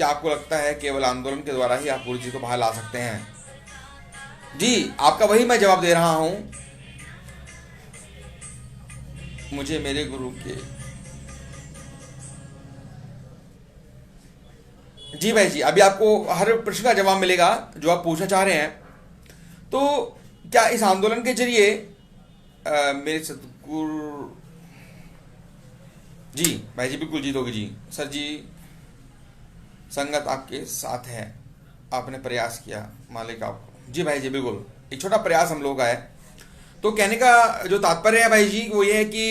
क्या आपको लगता है केवल आंदोलन के द्वारा ही आप पूरी चीज को बाहर ला सकते हैं? जी, आपका वही मैं जवाब दे रहा हूं। मुझे मेरे गुरु के। जी भाई जी, अभी आपको हर प्रश्न का जवाब मिलेगा जो आप पूछना चाह रहे हैं। तो क्या इस आंदोलन के जरिए मेरे सदगुरु। जी भाई जी, बिल्कुल जीत होगी जी। सर जी, संगत आपके साथ है, आपने प्रयास किया मालिक आपको। जी भाई जी, बिल्कुल एक छोटा प्रयास हम लोगों का है। तो कहने का जो तात्पर्य है भाई जी वो ये है कि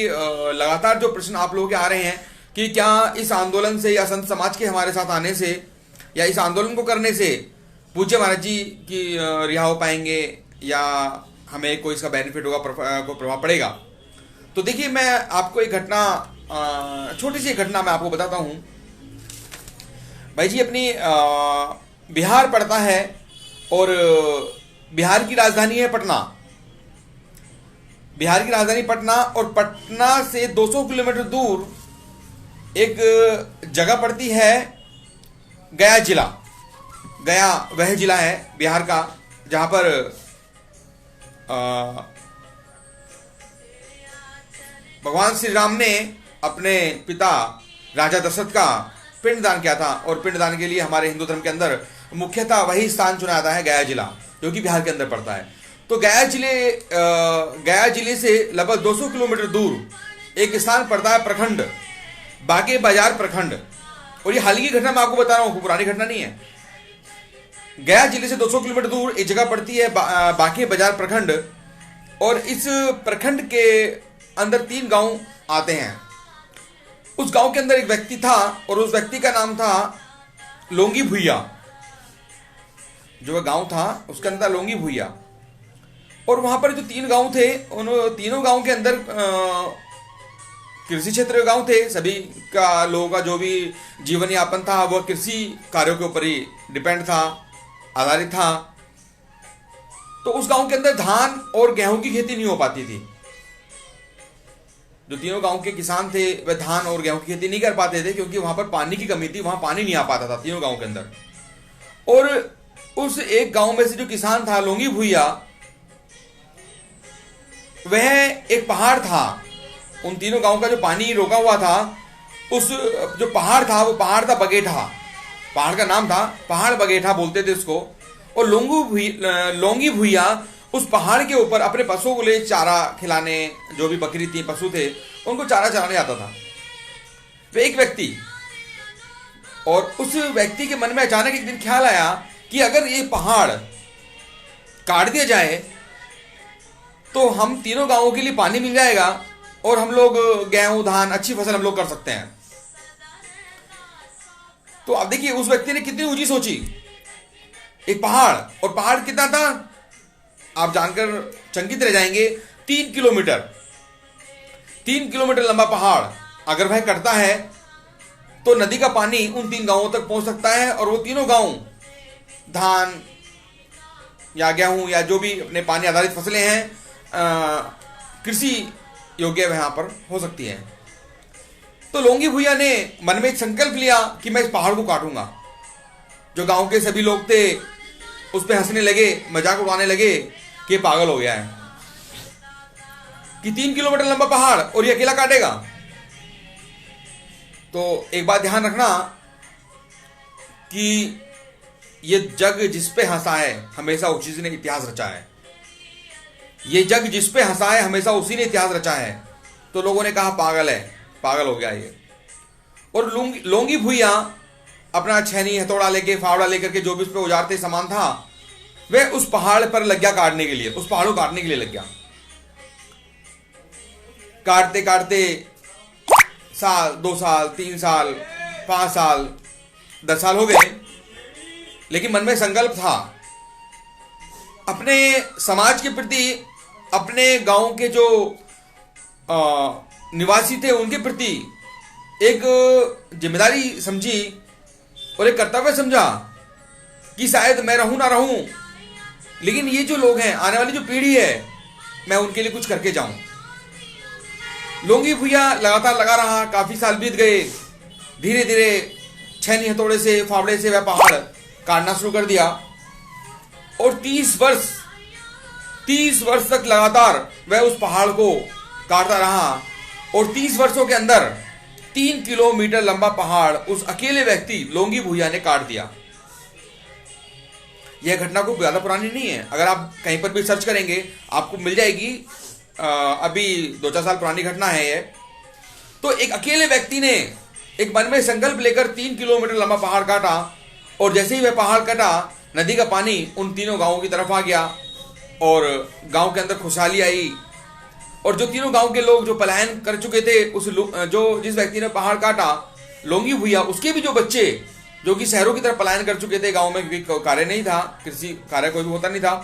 लगातार जो प्रश्न आप लोगों के आ रहे हैं कि क्या इस आंदोलन से या संत समाज के हमारे साथ आने से या इस आंदोलन को करने से पूज्य महाराज जी की रिहा हो पाएंगे या हमें कोई इसका बेनिफिट होगा, को प्रभाव पड़ेगा। तो देखिए, मैं आपको एक घटना, छोटी सी घटना मैं आपको बताता हूँ भाई जी। अपनी बिहार पड़ता है और बिहार की राजधानी है पटना। बिहार की राजधानी पटना और पटना से 200 किलोमीटर दूर एक जगह पड़ती है गया जिला। गया वह जिला है बिहार का जहां पर भगवान श्री राम ने अपने पिता राजा दशरथ का पिंडदान किया था। और पिंडदान के लिए हमारे हिंदू धर्म के अंदर मुख्यतः वही स्थान चुना जाता है, गया जिला, जो कि बिहार के अंदर पड़ता है। तो गया जिले से लगभग 200 किलोमीटर दूर एक स्थान पड़ता है प्रखंड, बांके बाजार प्रखंड। और ये हाल की घटना मैं आपको बता रहा हूँ, पुरानी घटना नहीं है। गया जिले से 200 किलोमीटर दूर एक जगह पड़ती है बांके बाजार प्रखंड। और इस प्रखंड के अंदर 3 गांव आते हैं। उस गांव के अंदर एक व्यक्ति था और उस व्यक्ति का नाम था लोंगी भुइया। जो वह गांव था उसके अंदर लोंगी भुइया। और वहां पर जो 3 गांव थे, उन तीनों गांव के अंदर कृषि क्षेत्र के गांव थे। सभी का लोगों का जो भी जीवन यापन था वह कृषि कार्यों के ऊपर ही डिपेंड था, आधारित था। तो उस गांव के अंदर धान और गेहूं की खेती नहीं हो पाती थी। जो तीनों गांव के किसान थे वह धान और गेहूं की खेती नहीं कर पाते थे क्योंकि वहां पर पानी की कमी थी, वहां पानी नहीं आ पाता था तीनों गांव के अंदर। और उस एक गांव में से जो किसान था लोंगी भुइया, वह एक पहाड़ था। उन तीनों गांव का जो पानी रोका हुआ था, उस जो पहाड़ था वो पहाड़ था बगेठा। पहाड़ का नाम था पहाड़ बगेठा बोलते थे उसको। और लोंगी भुइया उस पहाड़ के ऊपर अपने पशुओं को ले चारा खिलाने, जो भी बकरी थी, पशु थे, उनको चारा चराने आता था वे एक व्यक्ति। और उस व्यक्ति के मन में अचानक एक दिन ख्याल आया कि अगर ये पहाड़ काट दिया जाए तो हम तीनों गांवों के लिए पानी मिल जाएगा और हम लोग गेहूं धान अच्छी फसल हम लोग कर सकते हैं। तो अब देखिए उस व्यक्ति ने कितनी ऊंची सोची, एक पहाड़। और पहाड़ कितना था आप जानकर चकित रह जाएंगे, 3 किलोमीटर। 3 किलोमीटर लंबा पहाड़ अगर वह कटता है तो नदी का पानी उन 3 गांवों तक पहुंच सकता है और वो तीनों गांव धान या गेहूं या जो भी अपने पानी आधारित फसलें हैं कृषि योग्य वहां पर हो सकती है। तो लोंगी भुइया ने मन में एक संकल्प लिया कि मैं इस पहाड़ को काटूंगा। जो गांव के सभी लोग थे उस पर हंसने लगे, मजाक उड़ाने लगे कि पागल हो गया है कि 3 किलोमीटर लंबा पहाड़ और ये अकेला काटेगा। तो एक बात ध्यान रखना कि ये जग जिस पे हंसा है हमेशा उसी ने इतिहास रचा है। ये जग जिस पे हंसा है हमेशा उसी ने इतिहास रचा है। तो लोगों ने कहा पागल है, पागल हो गया ये। और लोंगी भुइया अपना छेनी हथौड़ा लेके फावड़ा लेकर के जो भी उस पर औजार थे सामान था वह उस पहाड़ पर लग गया काटने के लिए, उस पहाड़ को काटने के लिए लग गया। काटते काटते साल 2 साल 3 साल 5 साल 10 साल हो गए, लेकिन मन में संकल्प था अपने समाज के प्रति, अपने गांव के जो निवासी थे उनके प्रति एक जिम्मेदारी समझी और एक कर्तव्य समझा कि शायद मैं रहूं ना रहूं, लेकिन ये जो लोग हैं, आने वाली जो पीढ़ी है, मैं उनके लिए कुछ करके जाऊं। लोंगी भुइया लगातार लगा रहा, काफी साल बीत गए। धीरे धीरे छेनी हथौड़े से, फावड़े से वह पहाड़ काटना शुरू कर दिया और 30 वर्ष तक लगातार वह उस पहाड़ को काटता रहा और 30 वर्षों के अंदर 3 किलोमीटर लंबा पहाड़ उस अकेले व्यक्ति लोंगी भूया ने काट दिया। यह घटना कोई ज्यादा पुरानी नहीं है, अगर आप कहीं पर भी सर्च करेंगे आपको मिल जाएगी। अभी 2-4 साल पुरानी घटना है यह। तो एक अकेले व्यक्ति ने एक मन में संकल्प लेकर 3 किलोमीटर लंबा पहाड़ काटा और जैसे ही वह पहाड़ कटा, नदी का पानी उन तीनों गांवों की तरफ आ गया और गांव के अंदर खुशहाली आई और जो तीनों गांव के लोग जो पलायन कर चुके थे, जिस व्यक्ति ने पहाड़ काटा लोंगी भूया, उसके भी जो बच्चे जो कि शहरों की तरफ पलायन कर चुके थे गांव में, क्योंकि कार्य नहीं था, कृषि कार्य कोई भी होता नहीं था,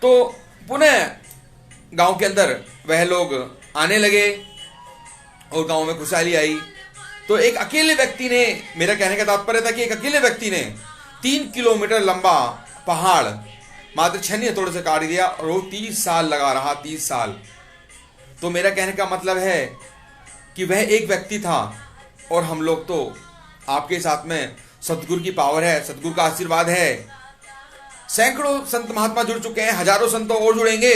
तो पुनः गांव के अंदर वह लोग आने लगे और गांव में खुशहाली आई। तो एक अकेले व्यक्ति ने, मेरा कहने का तात्पर्य था कि एक अकेले व्यक्ति ने 3 किलोमीटर लंबा पहाड़ मात्र छेनी हथौड़े से काट दिया और वो 30 साल लगा रहा, 30 साल। तो मेरा कहने का मतलब है कि वह एक व्यक्ति था और हम लोग तो आपके साथ में सतगुरु की पावर है, सतगुरु का आशीर्वाद है। सैकड़ों संत महात्मा जुड़ चुके हैं, हजारों संत और जुड़ेंगे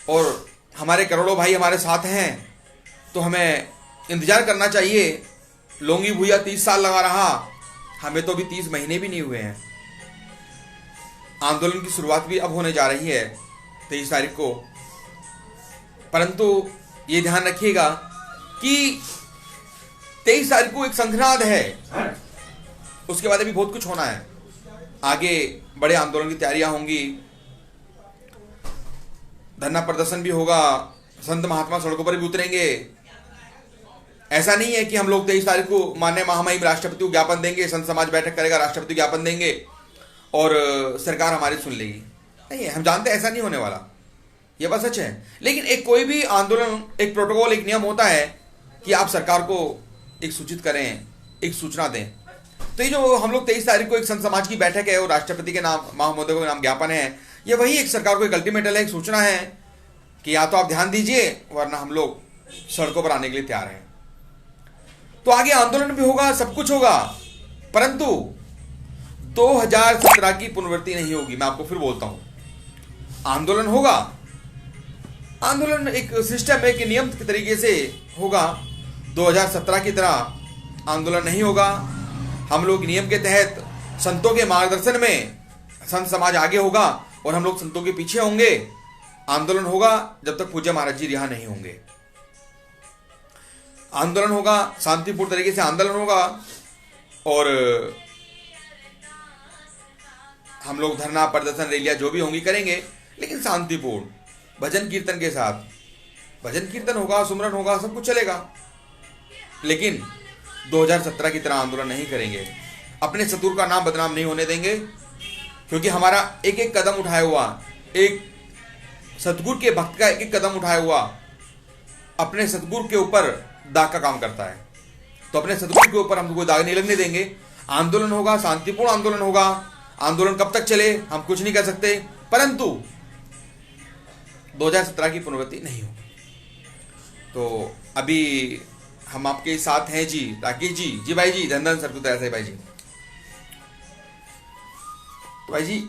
और हमारे करोड़ों भाई हमारे साथ हैं। तो हमें इंतजार करना चाहिए। लोंगी भूया 30 साल लगा रहा, हमें तो अभी 30 महीने भी नहीं हुए हैं। आंदोलन की शुरुआत भी अब होने जा रही है 23 तारीख को, परंतु ये ध्यान रखिएगा कि 23 तारीख को एक संघनाद है, उसके बाद अभी बहुत कुछ होना है। आगे बड़े आंदोलन की तैयारियां होंगी, धरना प्रदर्शन भी होगा, संत महात्मा सड़कों पर भी उतरेंगे। ऐसा नहीं है कि हम लोग 23 तारीख को माननीय महामहिम राष्ट्रपति को ज्ञापन देंगे, संत समाज बैठक करेगा, राष्ट्रपति को ज्ञापन देंगे और सरकार हमारी सुन लेगी। नहीं है, हम जानते हैं ऐसा नहीं होने वाला, यह बात सच है। लेकिन एक कोई भी आंदोलन, एक प्रोटोकॉल, एक नियम होता है कि आप सरकार को एक सूचित करें, एक सूचना दें। तो ये जो हम लोग 23 तारीख को एक संत समाज की बैठक है और राष्ट्रपति के नाम, महोदय के नाम ज्ञापन है, ये वही एक सरकार को एक अल्टीमेटम है, एक सूचना है कि या तो आप ध्यान दीजिए वरना हम लोग सड़कों पर आने के लिए तैयार हैं। तो आगे आंदोलन भी होगा, सब कुछ होगा, परंतु 2017 की पुनरावृत्ति नहीं होगी। मैं आपको फिर बोलता हूं, आंदोलन होगा, आंदोलन एक सिस्टम, एक नियम के तरीके से होगा। 2017 की तरह आंदोलन नहीं होगा। हम लोग नियम के तहत संतों के मार्गदर्शन में संत समाज आगे होगा और हम लोग संतों के पीछे होंगे। आंदोलन होगा जब तक पूज्य महाराज जी रिहा नहीं होंगे। आंदोलन होगा, शांतिपूर्ण तरीके से आंदोलन होगा और हम लोग धरना प्रदर्शन रैलियां जो भी होंगी करेंगे, लेकिन शांतिपूर्ण, भजन कीर्तन के साथ। भजन कीर्तन होगा, सुमरन होगा, सब कुछ चलेगा, लेकिन 2017 की तरह आंदोलन नहीं करेंगे। अपने सतगुरु का नाम बदनाम नहीं होने देंगे, क्योंकि हमारा एक एक कदम उठाया हुआ, एक सतगुरु के भक्त का एक एक कदम उठाया हुआ अपने सतगुरु के ऊपर दाग का काम करता है। तो अपने सतगुरु के ऊपर हम कोई दाग नहीं लगने देंगे। आंदोलन होगा, शांतिपूर्ण आंदोलन होगा। आंदोलन कब तक चले हम कुछ नहीं कह सकते, परंतु 2017 की पुनरावृत्ति नहीं होगी। तो अभी हम आपके साथ हैं जी, राकेश जी, जी भाई जी, धन सर कुछ ऐसे भाई जी। तो भाई जी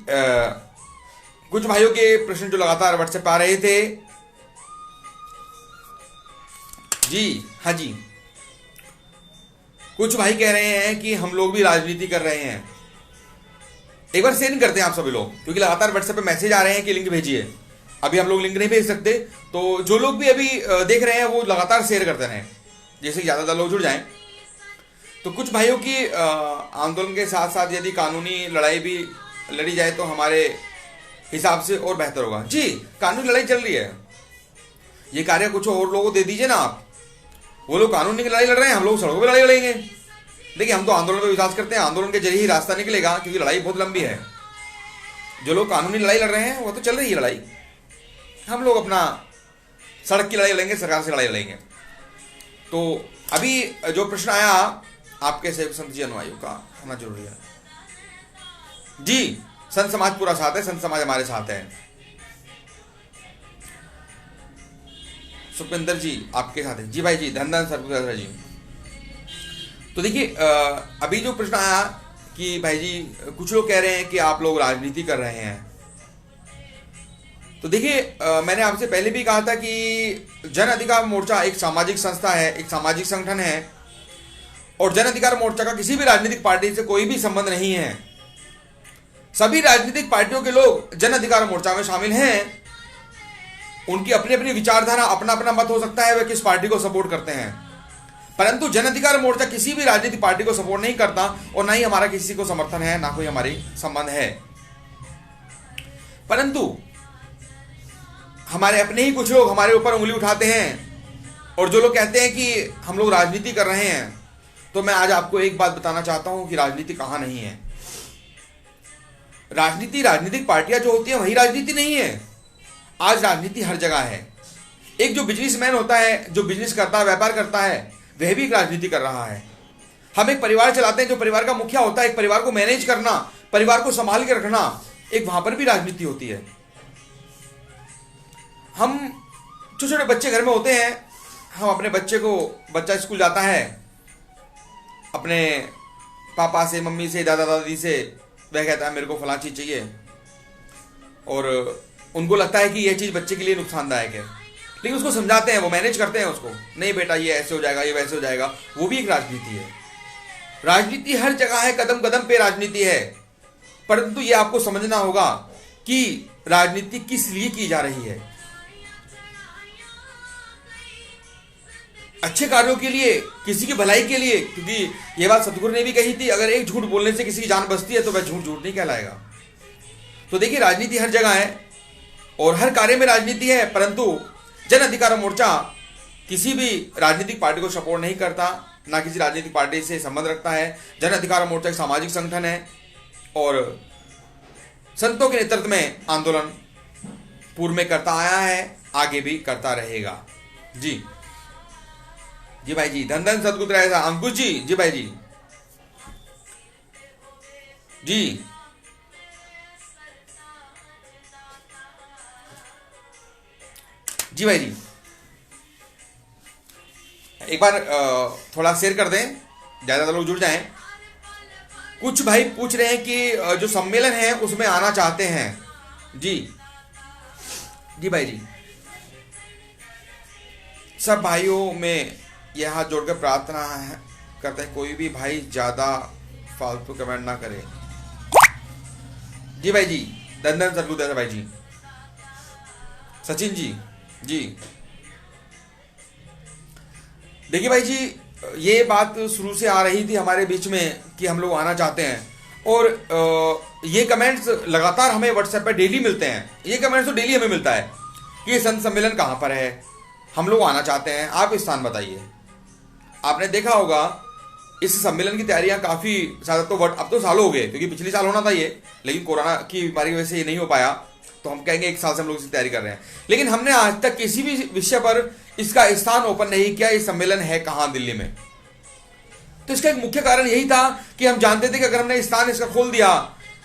कुछ भाइयों के प्रश्न जो लगातार व्हाट्सएप पे आ रहे थे जी, हाँ जी, कुछ भाई कह रहे हैं कि हम लोग भी राजनीति कर रहे हैं। एक बार शेयर करते हैं आप सभी लोग, क्योंकि लगातार व्हाट्सएप पे मैसेज आ रहे हैं कि लिंक भेजिए। अभी हम लोग लिंक नहीं भेज सकते, तो जो लोग भी अभी देख रहे हैं वो लगातार शेयर करते रहें, जैसे ज्यादातर लोग जुड़ जाएं। तो कुछ भाइयों की आंदोलन के साथ साथ यदि कानूनी लड़ाई भी लड़ी जाए तो हमारे हिसाब से और बेहतर होगा। जी, कानूनी लड़ाई चल रही है, ये कार्य कुछ और लोगों को दे दीजिए ना आप। वो लोग कानूनी की लड़ाई लड़ रहे हैं, हम लोग सड़कों पर लड़ाई लड़ेंगे। देखिए, हम तो आंदोलन पर विश्वास करते हैं, आंदोलन के जरिए ही रास्ता निकलेगा, क्योंकि लड़ाई बहुत लंबी है। जो लोग कानूनी लड़ाई लड़ रहे हैं वो तो चल रही है लड़ाई, हम लोग अपना सड़क की लड़ाई लड़ेंगे, सरकार से लड़ाई लड़ेंगे। तो अभी जो प्रश्न आया आपके सेवक संत जी अनुयायियों का होना जरूरी है। जी, संत समाज पूरा साथ है, संत समाज हमारे साथ है। सुखविंदर जी आपके साथ है जी भाई जी, धन धन सरपुर जी। तो देखिए, अभी जो प्रश्न आया कि भाई जी कुछ लोग कह रहे हैं कि आप लोग राजनीति कर रहे हैं, तो देखिए मैंने आपसे पहले भी कहा था कि जन अधिकार मोर्चा एक सामाजिक संस्था है, एक सामाजिक संगठन है, और जन अधिकार मोर्चा का किसी भी राजनीतिक पार्टी से कोई भी संबंध नहीं है। सभी राजनीतिक पार्टियों के लोग जन अधिकार मोर्चा में शामिल हैं। उनकी अपनी अपनी विचारधारा, अपना अपना मत हो सकता है वे किस पार्टी को सपोर्ट करते हैं, परंतु जन अधिकार मोर्चा किसी भी राजनीतिक पार्टी को सपोर्ट नहीं करता और ना ही हमारा किसी को समर्थन है, ना कोई हमारी संबंध है। परंतु हमारे अपने ही कुछ लोग हमारे ऊपर उंगली उठाते हैं और जो लोग कहते हैं कि हम लोग राजनीति कर रहे हैं, तो मैं आज आपको एक बात बताना चाहता हूं कि राजनीति कहां नहीं है। राजनीति, राजनीतिक पार्टियां जो होती हैं वही राजनीति नहीं है। आज राजनीति हर जगह है। एक जो बिजनेसमैन होता है, जो बिजनेस करता है, व्यापार करता है, वह भी एक राजनीति कर रहा है। हम एक परिवार चलाते हैं, जो परिवार का मुखिया होता है, एक परिवार को मैनेज करना, परिवार को संभाल के रखना, एक वहां पर भी राजनीति होती है। हम छोटे छोटे बच्चे घर में होते हैं, हम अपने बच्चे को, बच्चा स्कूल जाता है, अपने पापा से, मम्मी से, दादा दादी से, वह कहता है मेरे को फलां चीज चाहिए, और उनको लगता है कि यह चीज बच्चे के लिए नुकसानदायक है, लेकिन उसको समझाते हैं, वो मैनेज करते हैं उसको, नहीं बेटा ये ऐसे हो जाएगा, ये वैसे हो जाएगा। वो भी एक राजनीति है। राजनीति हर जगह है, कदम कदम पे राजनीति है, परंतु ये आपको समझना होगा कि राजनीति किस लिए की जा रही है। अच्छे कार्यों के लिए, किसी की भलाई के लिए, क्योंकि ये बात सतगुरु ने भी कही थी, अगर एक झूठ बोलने से किसी की जान बचती है तो वह झूठ झूठ नहीं कहलाएगा। तो देखिए, राजनीति हर जगह है और हर कार्य में राजनीति है, परंतु जन अधिकार मोर्चा किसी भी राजनीतिक पार्टी को सपोर्ट नहीं करता, ना किसी राजनीतिक पार्टी से संबंध रखता है। जन अधिकार मोर्चा एक सामाजिक संगठन है और संतों के नेतृत्व में आंदोलन पूर्व में करता आया है, आगे भी करता रहेगा। जी जी भाई जी, धन धन सदगुरु ऐसा अंकुश जी, जी भाई जी, जी जी भाई जी, एक बार थोड़ा शेयर कर दें, ज्यादा लोग जुड़ जाएं। कुछ भाई पूछ रहे हैं कि जो सम्मेलन है उसमें आना चाहते हैं। जी जी भाई जी, सब भाइयों में यह हाथ जोड़कर प्रार्थना है करते हैं, कोई भी भाई ज्यादा फालतू कमेंट ना करे। जी भाई जी, धन धन सदगुरु भाई जी, सचिन जी, जी देखिए भाई जी, ये बात शुरू से आ रही थी हमारे बीच में कि हम लोग आना चाहते हैं, और ये कमेंट्स लगातार हमें व्हाट्सएप पे डेली मिलते हैं। ये कमेंट्स तो डेली हमें मिलता है कि ये संत सम्मेलन कहाँ पर है, हम लोग आना चाहते हैं, आप स्थान बताइए। आपने देखा होगा इस सम्मेलन की तैयारियां काफी ज्यादा, तो अब तो सालों हो गए, क्योंकि पिछले साल होना था ये, लेकिन कोरोना की बीमारी की वजह से ये नहीं हो पाया, तो हम कहेंगे एक साल से हम लोग इसकी तैयारी कर रहे हैं। लेकिन हमने आज तक किसी भी विषय पर इसका स्थान ओपन नहीं किया, ये सम्मेलन है कहां दिल्ली में। तो इसका एक मुख्य कारण यही था कि हम जानते थे कि अगर हमने स्थान इसका खोल दिया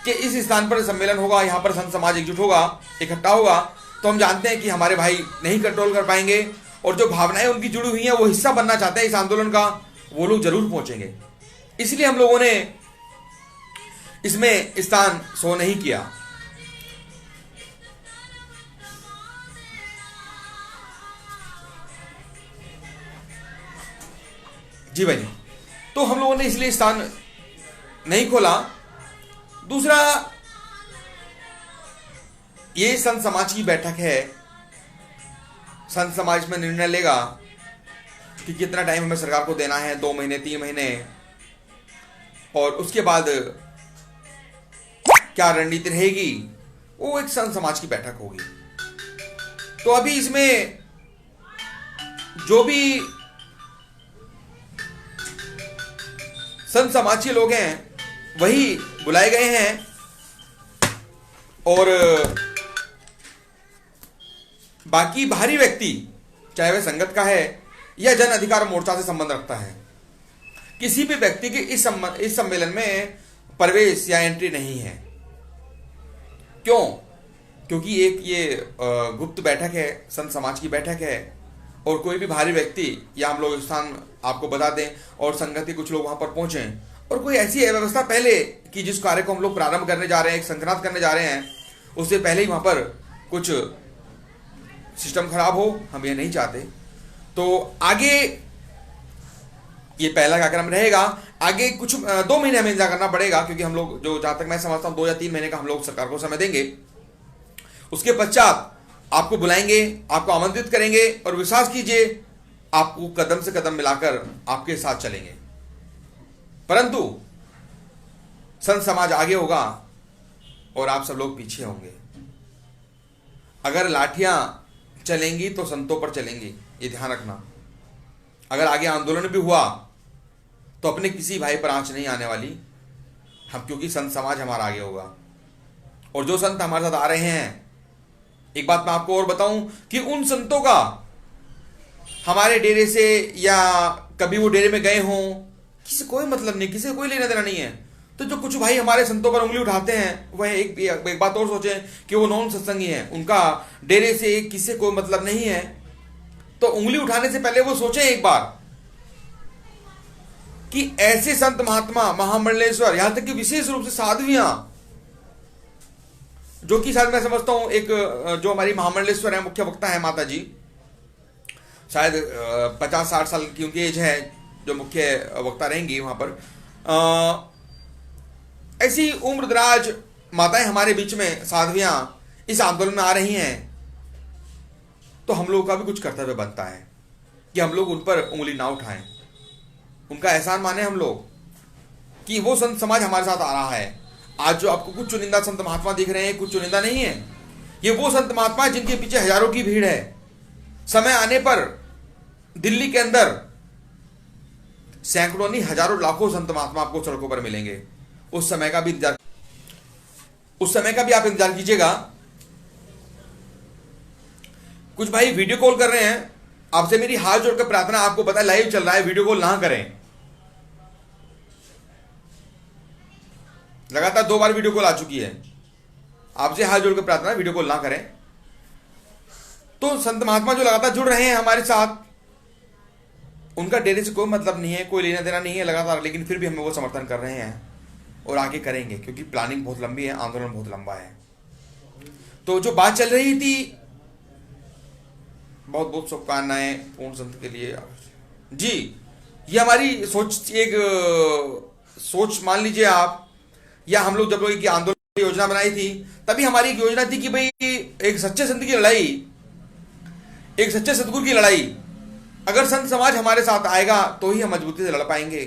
कि इस स्थान पर सम्मेलन होगा, यहाँ पर संत समाज एकजुट होगा, इकट्ठा होगा, तो हम जानते हैं कि हमारे भाई नहीं कंट्रोल कर पाएंगे, और जो भावनाएं उनकी जुड़ी हुई हैं, वो हिस्सा बनना चाहते हैं इस आंदोलन का, वो लोग जरूर पहुंचेंगे। इसलिए हम लोगों ने इसमें स्थान शो नहीं किया। जी भाई, तो हम लोगों ने इसलिए स्थान नहीं खोला। दूसरा, ये संत समाज की बैठक है, संत समाज में निर्णय लेगा कि कितना टाइम हमें सरकार को देना है, 2 महीने 3 महीने, और उसके बाद क्या रणनीति रहेगी, वो एक संत समाज की बैठक होगी। तो अभी इसमें जो भी संत समाज के लोग हैं वही बुलाए गए हैं, और बाकी बाहरी व्यक्ति, चाहे वह संगत का है या जन अधिकार मोर्चा से संबंध रखता है, किसी भी व्यक्ति की इस सम्मेलन में प्रवेश या एंट्री नहीं है। क्यों? क्योंकि एक ये गुप्त बैठक है, संत समाज की बैठक है, और कोई भी भारी व्यक्ति या हम लोग स्थान आपको बता दें और संगत के कुछ लोग वहां पर पहुंचे और कोई ऐसी व्यवस्था पहले कि जिस कार्य को हम लोग प्रारंभ करने जा रहे हैं, एक संक्रांत करने जा रहे हैं, उससे पहले ही वहां पर कुछ सिस्टम खराब हो, हम ये नहीं चाहते। तो आगे ये पहला कार्यक्रम रहेगा। आगे कुछ 2 महीने हमें इंतजार करना पड़ेगा, क्योंकि हम लोग जो जहां तक मैं समझता हूं 2 या 3 महीने का हम लोग सरकार को समय देंगे। उसके पश्चात आपको बुलाएंगे, आपको आमंत्रित करेंगे और विश्वास कीजिए आपको कदम से कदम मिलाकर आपके साथ चलेंगे। परंतु संत समाज आगे होगा और आप सब लोग पीछे होंगे। अगर लाठियां चलेंगी तो संतों पर चलेंगी, ये ध्यान रखना। अगर आगे आंदोलन भी हुआ तो अपने किसी भाई पर आंच नहीं आने वाली हम, क्योंकि संत समाज हमारा आगे होगा। और जो संत हमारे साथ आ रहे हैं, एक बात मैं आपको और बताऊं कि उन संतों का हमारे डेरे से या कभी वो डेरे में गए हों किसी कोई मतलब नहीं, किसी कोई लेना देना नहीं है। तो जो कुछ भाई हमारे संतों पर उंगली उठाते हैं वह एक बात और सोचें कि वो नॉन सत्संगी हैं, उनका डेरे से किसी से कोई मतलब नहीं है। तो उंगली उठाने से पहले वो सोचें एक बार कि ऐसे संत महात्मा महामंडलेश्वर, यहां तक कि विशेष रूप से साध्वियां, जो कि शायद मैं समझता हूं एक जो हमारी महामंडलेश्वर है, मुख्य वक्ता है माता जी, शायद 50-60 साल की उनकी एज है, जो मुख्य वक्ता रहेंगी वहां पर। ऐसी उम्र दराज माताएं हमारे बीच में, साध्वियां इस आंदोलन में आ रही हैं, तो हम लोगों का भी कुछ कर्तव्य बनता है कि हम लोग उन पर उंगली ना उठाएं, उनका एहसान माने हम लोग कि वो संत समाज हमारे साथ आ रहा है। आज जो आपको कुछ चुनिंदा संत महात्मा दिख रहे हैं, कुछ चुनिंदा नहीं है, ये वो संत महात्मा जिनके पीछे हजारों की भीड़ है। समय आने पर दिल्ली के अंदर सैकड़ों नहीं हजारों लाखों संत महात्मा आपको सड़कों पर मिलेंगे। उस समय का भी आप इंतजार कीजिएगा। कुछ भाई वीडियो कॉल कर रहे हैं, आपसे मेरी हाथ जोड़कर प्रार्थना, आपको पता है लाइव चल रहा है, वीडियो कॉल ना करें। लगातार 2 बार वीडियो कॉल आ चुकी है, आपसे हाथ जोड़कर प्रार्थना, वीडियो कॉल ना करें। तो संत महात्मा जो लगातार जुड़ रहे हैं हमारे साथ, उनका डेरे से कोई मतलब नहीं है, कोई लेना देना नहीं है लगातार, लेकिन फिर भी हमें वो समर्थन कर रहे हैं और आगे करेंगे, क्योंकि प्लानिंग बहुत लंबी है, आंदोलन बहुत लंबा है। तो जो बात चल रही थी, बहुत बहुत शुभकामनाएं पूर्ण संत के लिए जी। ये हमारी सोच मान लीजिए आप, या हम लोग जब लोग की आंदोलन की योजना बनाई थी, तभी हमारी एक योजना थी कि भाई एक सच्चे संत की लड़ाई, एक सच्चे सतगुरु की लड़ाई, अगर संत समाज हमारे साथ आएगा तो ही हम मजबूती से लड़ पाएंगे।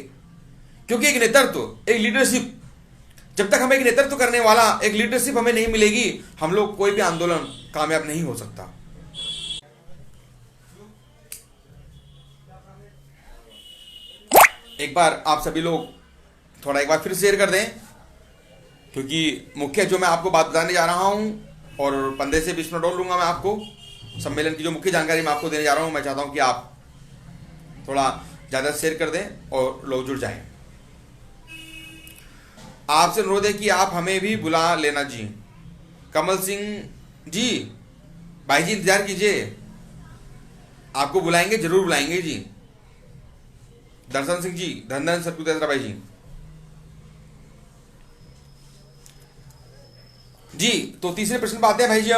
क्योंकि एक नेतृत्व, एक लीडरशिप, जब तक हमें एक नेतृत्व करने वाला, एक लीडरशिप हमें नहीं मिलेगी, हम लोग कोई भी आंदोलन कामयाब नहीं हो सकता। एक बार आप सभी लोग थोड़ा एक बार फिर शेयर कर दें, क्योंकि मुख्य जो मैं आपको बात बताने जा रहा हूं और 15 से 20 मिनट और लूंगा मैं आपको, सम्मेलन की जो मुख्य जानकारी मैं आपको देने जा रहा हूं, मैं चाहता हूं कि आप थोड़ा ज़्यादा शेयर कर दें और लोग जुड़ जाएं। आपसे अनुरोध है कि आप हमें भी बुला लेना जी। कमल सिंह जी, भाई जी इंतजार कीजिए, आपको बुलाएंगे, जरूर बुलाएंगे जी। दर्शन सिंह जी, धन धन सतगुरु भाई जी। तो तीसरे प्रश्न पर आते हैं भाई जी।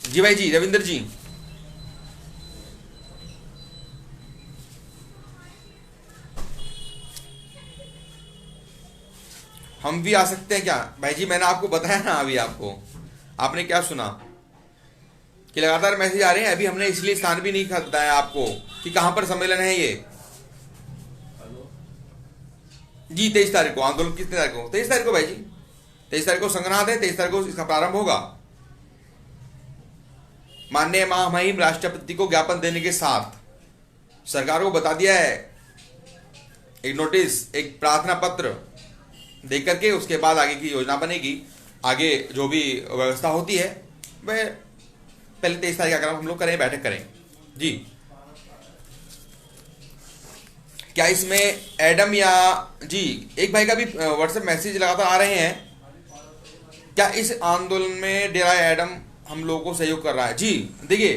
जी भाई जी, रविंदर जी, हम भी आ सकते हैं क्या? भाई जी मैंने आपको बताया ना अभी, आपने क्या सुना कि लगातार मैसेज आ रहे हैं। अभी हमने इसलिए स्थान भी नहीं बताया आपको कि कहां पर सम्मेलन है ये जी। 23 तारीख को आंदोलन, कितने तारीख को? 23 तारीख को भाई जी, 23 तारीख को संग्रहालय है, 23 तारीख को इसका प्रारंभ होगा। माननीय महामहिम राष्ट्रपति को ज्ञापन देने के साथ सरकार को बता दिया है, एक नोटिस, एक प्रार्थना पत्र देकर के उसके बाद आगे की योजना बनेगी। आगे जो भी व्यवस्था होती है वह पहले 23 तारीख अगर हम लोग करें, बैठक करें जी। क्या इसमें एडम या जी एक भाई का भी व्हाट्सएप मैसेज लगातार आ रहे हैं, क्या इस आंदोलन में डेरा एडम हम लोगों को सहयोग कर रहा है? जी देखिए,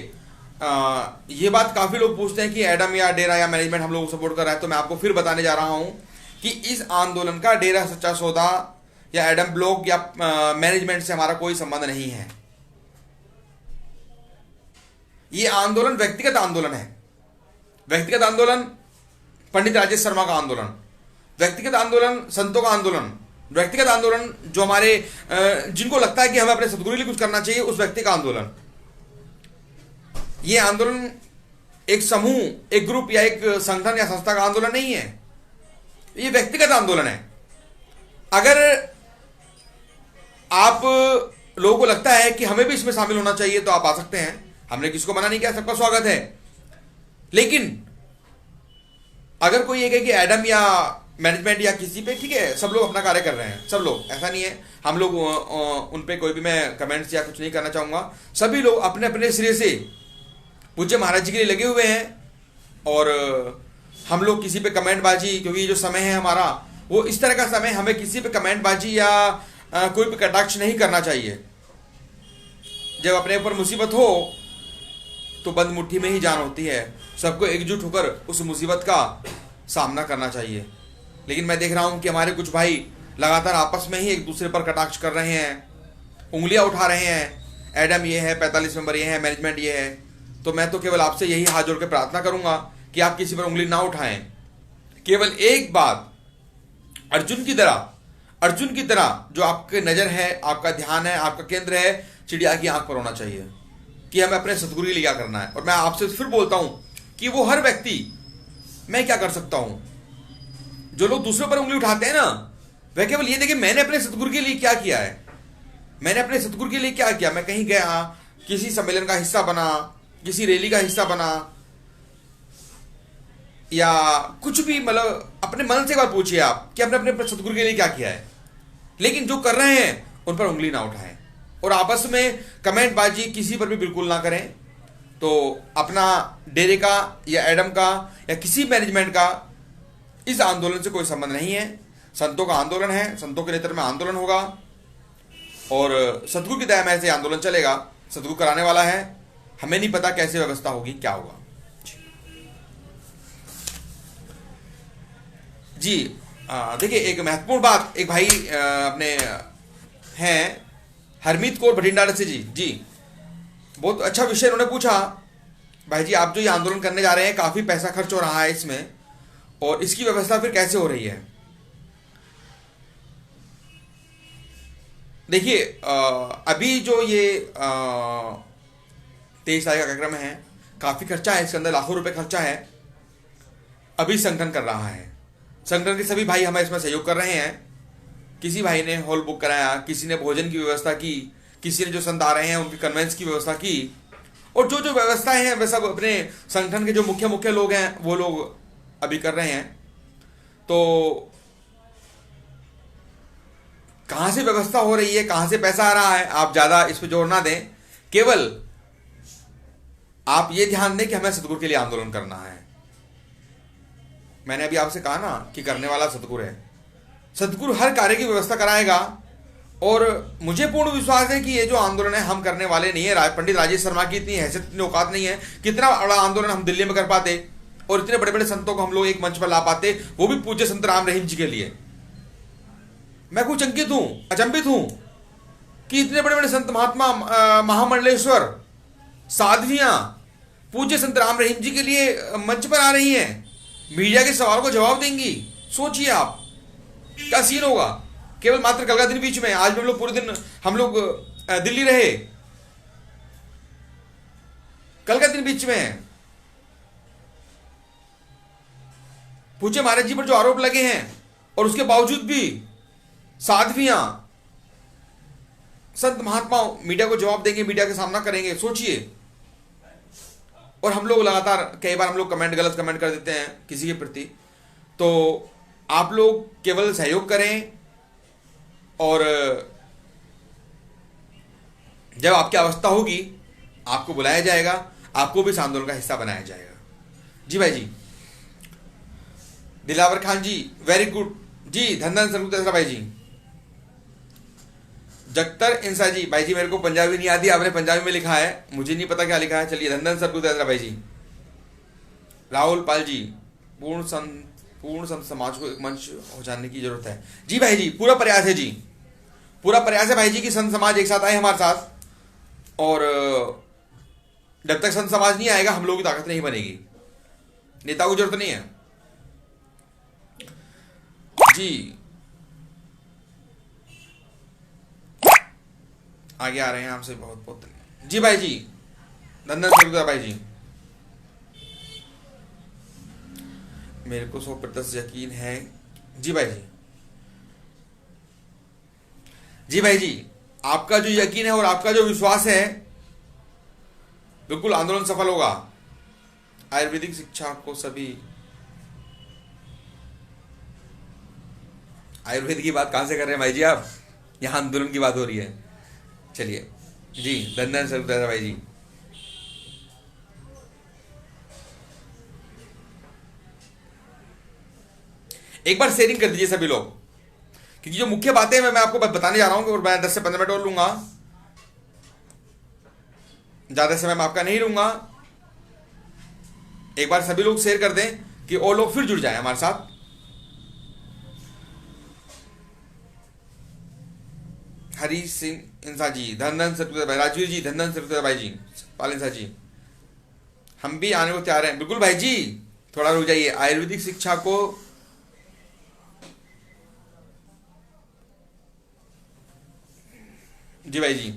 ये बात काफी लोग पूछते हैं कि एडम या डेरा या मैनेजमेंट हम लोगों को सपोर्ट कर रहा है, तो मैं आपको फिर बताने जा रहा हूं कि इस आंदोलन का डेरा सच्चा सौदा या एडम ब्लॉक या मैनेजमेंट से हमारा कोई संबंध नहीं है। ये आंदोलन व्यक्तिगत आंदोलन है। व्यक्तिगत आंदोलन पंडित राजेश शर्मा का आंदोलन, व्यक्तिगत आंदोलन संतों का आंदोलन, व्यक्तिगत आंदोलन जो हमारे जिनको लगता है कि हमें अपने सदगुरु के लिए कुछ करना चाहिए उस व्यक्ति का आंदोलन। ये आंदोलन एक समूह, एक ग्रुप या एक संगठन या संस्था का आंदोलन नहीं है, ये व्यक्तिगत आंदोलन है। अगर आप लोगों को लगता है कि हमें भी इसमें शामिल होना चाहिए तो आप आ सकते हैं, हमने किसको मना नहीं किया, सबका स्वागत है। लेकिन अगर कोई ये कहे कि एडम या मैनेजमेंट या किसी पे, ठीक है, सब लोग अपना कार्य कर रहे हैं, सब लोग, ऐसा नहीं है, हम लोग उन पे कोई भी मैं कमेंट्स या कुछ नहीं करना चाहूंगा। सभी लोग अपने अपने सिरे से पूज्य महाराज जी के लिए लगे हुए हैं और हम लोग किसी पे कमेंट बाजी, क्योंकि जो समय है हमारा वो इस तरह का समय, हमें किसी पे कमेंट बाजी या कोई पे कटाक्ष नहीं करना चाहिए। जब अपने ऊपर मुसीबत हो तो बंद मुट्ठी में ही जान होती है, सबको एकजुट होकर उस मुसीबत का सामना करना चाहिए। लेकिन मैं देख रहा हूं कि हमारे कुछ भाई लगातार आपस में ही एक दूसरे पर कटाक्ष कर रहे हैं, उंगलियां उठा रहे हैं, एडम ये है, 45 मेंबर ये है, मैनेजमेंट ये है। तो मैं तो केवल आपसे यही हाथ जोड़ के प्रार्थना करूंगा कि आप किसी पर उंगली ना उठाएं। केवल एक बात, अर्जुन की तरह जो आपके नजर है, आपका ध्यान है, आपका केंद्र है, चिड़िया की आंख पर होना चाहिए कि हमें अपने सतगुरु के लिए क्या करना है। और मैं आपसे फिर बोलता हूं कि वो हर व्यक्ति, मैं क्या कर सकता हूं, जो लोग दूसरों पर उंगली उठाते हैं ना, वह केवल ये देखें मैंने अपने सतगुरु के लिए क्या किया है, मैंने अपने सतगुरु के लिए क्या किया। मैं कहीं गया, किसी सम्मेलन का हिस्सा बना, किसी रैली का हिस्सा बना, या कुछ भी, मतलब अपने मन से एक बार पूछिए आप कि आपने अपने सतगुरु के लिए क्या किया है। लेकिन जो कर रहे हैं उन पर उंगली ना उठाएं और आपस में कमेंट बाजी किसी पर भी बिल्कुल ना करें। तो अपना डेरे का या एडम का या किसी मैनेजमेंट का इस आंदोलन से कोई संबंध नहीं है। संतों का आंदोलन है, संतों के नेतृत्व में आंदोलन होगा और सतगुरु की दया में ऐसे आंदोलन चलेगा। सतगुरु कराने वाला है, हमें नहीं पता कैसे व्यवस्था होगी, क्या होगा। जी देखिए, एक महत्वपूर्ण बात, एक भाई अपने हैं हरमीत कौर भटिंडा से जी बहुत अच्छा विषय उन्होंने पूछा। भाई जी, आप जो ये आंदोलन करने जा रहे हैं, काफी पैसा खर्च हो रहा है इसमें, और इसकी व्यवस्था फिर कैसे हो रही है? देखिए, अभी जो ये 23 तारीख का कार्यक्रम है, काफी खर्चा है, इसके अंदर लाखों रुपए खर्चा है। अभी संगठन कर रहा है, संगठन के सभी भाई हमें इसमें सहयोग कर रहे हैं। किसी भाई ने हॉल बुक कराया, किसी ने भोजन की व्यवस्था की, किसी ने जो संत आ रहे हैं उनकी कन्वेंस की व्यवस्था की, और जो जो व्यवस्थाएं हैं वे सब अपने संगठन के जो मुख्य लोग हैं वो लोग अभी कर रहे हैं। तो कहां से व्यवस्था हो रही है, कहां से पैसा आ रहा है, आप ज्यादा इस पर जोर ना दें। केवल आप ये ध्यान दें कि हमें सतगुरु के लिए आंदोलन करना है। मैंने अभी आपसे कहा ना कि करने वाला सतगुरु है। सतगुरु हर कार्य की व्यवस्था कराएगा और मुझे पूर्ण विश्वास है कि ये जो आंदोलन है हम करने वाले नहीं है। पंडित राजेश शर्मा की इतनी हैसियत, इतनी औकात नहीं है। कितना बड़ा आंदोलन हम दिल्ली में कर पाते और इतने बड़े बड़े संतों को हम लोग एक मंच पर ला पाते, वो भी पूज्य संत राम रहीम जी के लिए। मैं कुछ अंकित हूं, अचंभित हूं कि इतने बड़े बड़े संत, महात्मा, महामंडलेश्वर, साध्वियां पूज्य संत राम रहीम जी के लिए मंच पर आ रही हैं, मीडिया के सवाल को जवाब देंगी। सोचिए आप क्या सीन होगा। केवल मात्र कल का दिन बीच में, आज हम लोग पूरे दिन हम लोग दिल्ली रहे, कल का दिन बीच में पूज्य महाराज जी पर जो आरोप लगे हैं और उसके बावजूद भी साध्वियां, संत महात्मा मीडिया को जवाब देंगे, मीडिया का सामना करेंगे। सोचिए। और हम लोग लगातार, कई बार हम लोग गलत कमेंट कर देते हैं किसी के प्रति। तो आप लोग केवल सहयोग करें और जब आपकी अवस्था होगी आपको बुलाया जाएगा, आपको भी इस आंदोलन का हिस्सा बनाया जाएगा। जी भाई जी, दिलावर खान जी वेरी गुड जी, धन धन सर तेसरा भाई जी। जख्तर इंसा जी, भाई जी मेरे को पंजाबी नहीं आती, आपने पंजाबी में लिखा है, मुझे नहीं पता क्या लिखा है, चलिए धन धन सर तेसरा भाई जी। राहुल पाल जी, पूर्ण संत समाज को एक मंच हो जाने की जरूरत है। जी भाई जी, पूरा प्रयास है जी, पूरा प्रयास है भाई जी कि संत समाज एक साथ आए हमारे साथ, और जब तक संत समाज नहीं आएगा हम लोगों की ताकत नहीं बनेगी, नेताओं की जरूरत नहीं है जी। आगे आ रहे हैं आपसे बहुत बहुत जी भाई जी, धन्यवाद सरगुजा भाई जी। मेरे को 100% यकीन है जी भाई जी। जी भाई जी, आपका जो यकीन है और आपका जो विश्वास है, बिल्कुल आंदोलन सफल होगा। आयुर्वेदिक शिक्षा को सभी, आयुर्वेद की बात कहां से कर रहे हैं भाई जी आप, यहां आंदोलन की बात हो रही है। चलिए जी, धन्यवाद सरगुजा भाई जी। एक बार शेयरिंग कर दीजिए सभी लोग, क्योंकि जो मुख्य बातें मैं आपको बताने जा रहा हूं, और मैं 10 से 15 मिनट और लूंगा, ज्यादा समय मैं आपका नहीं लूंगा। एक बार सभी लोग शेयर कर दें कि और लोग फिर जुड़ जाएं हमारे साथ। हरी सिंह इंसा जी, धन सतपुर भाई, राजवीर जी धन सतपुर भाई जी, पाल इंसा जी, हम भी आने को तैयार हैं। बिल्कुल भाई जी, थोड़ा रुक जाइए। आयुर्वेदिक शिक्षा को जी भाई जी,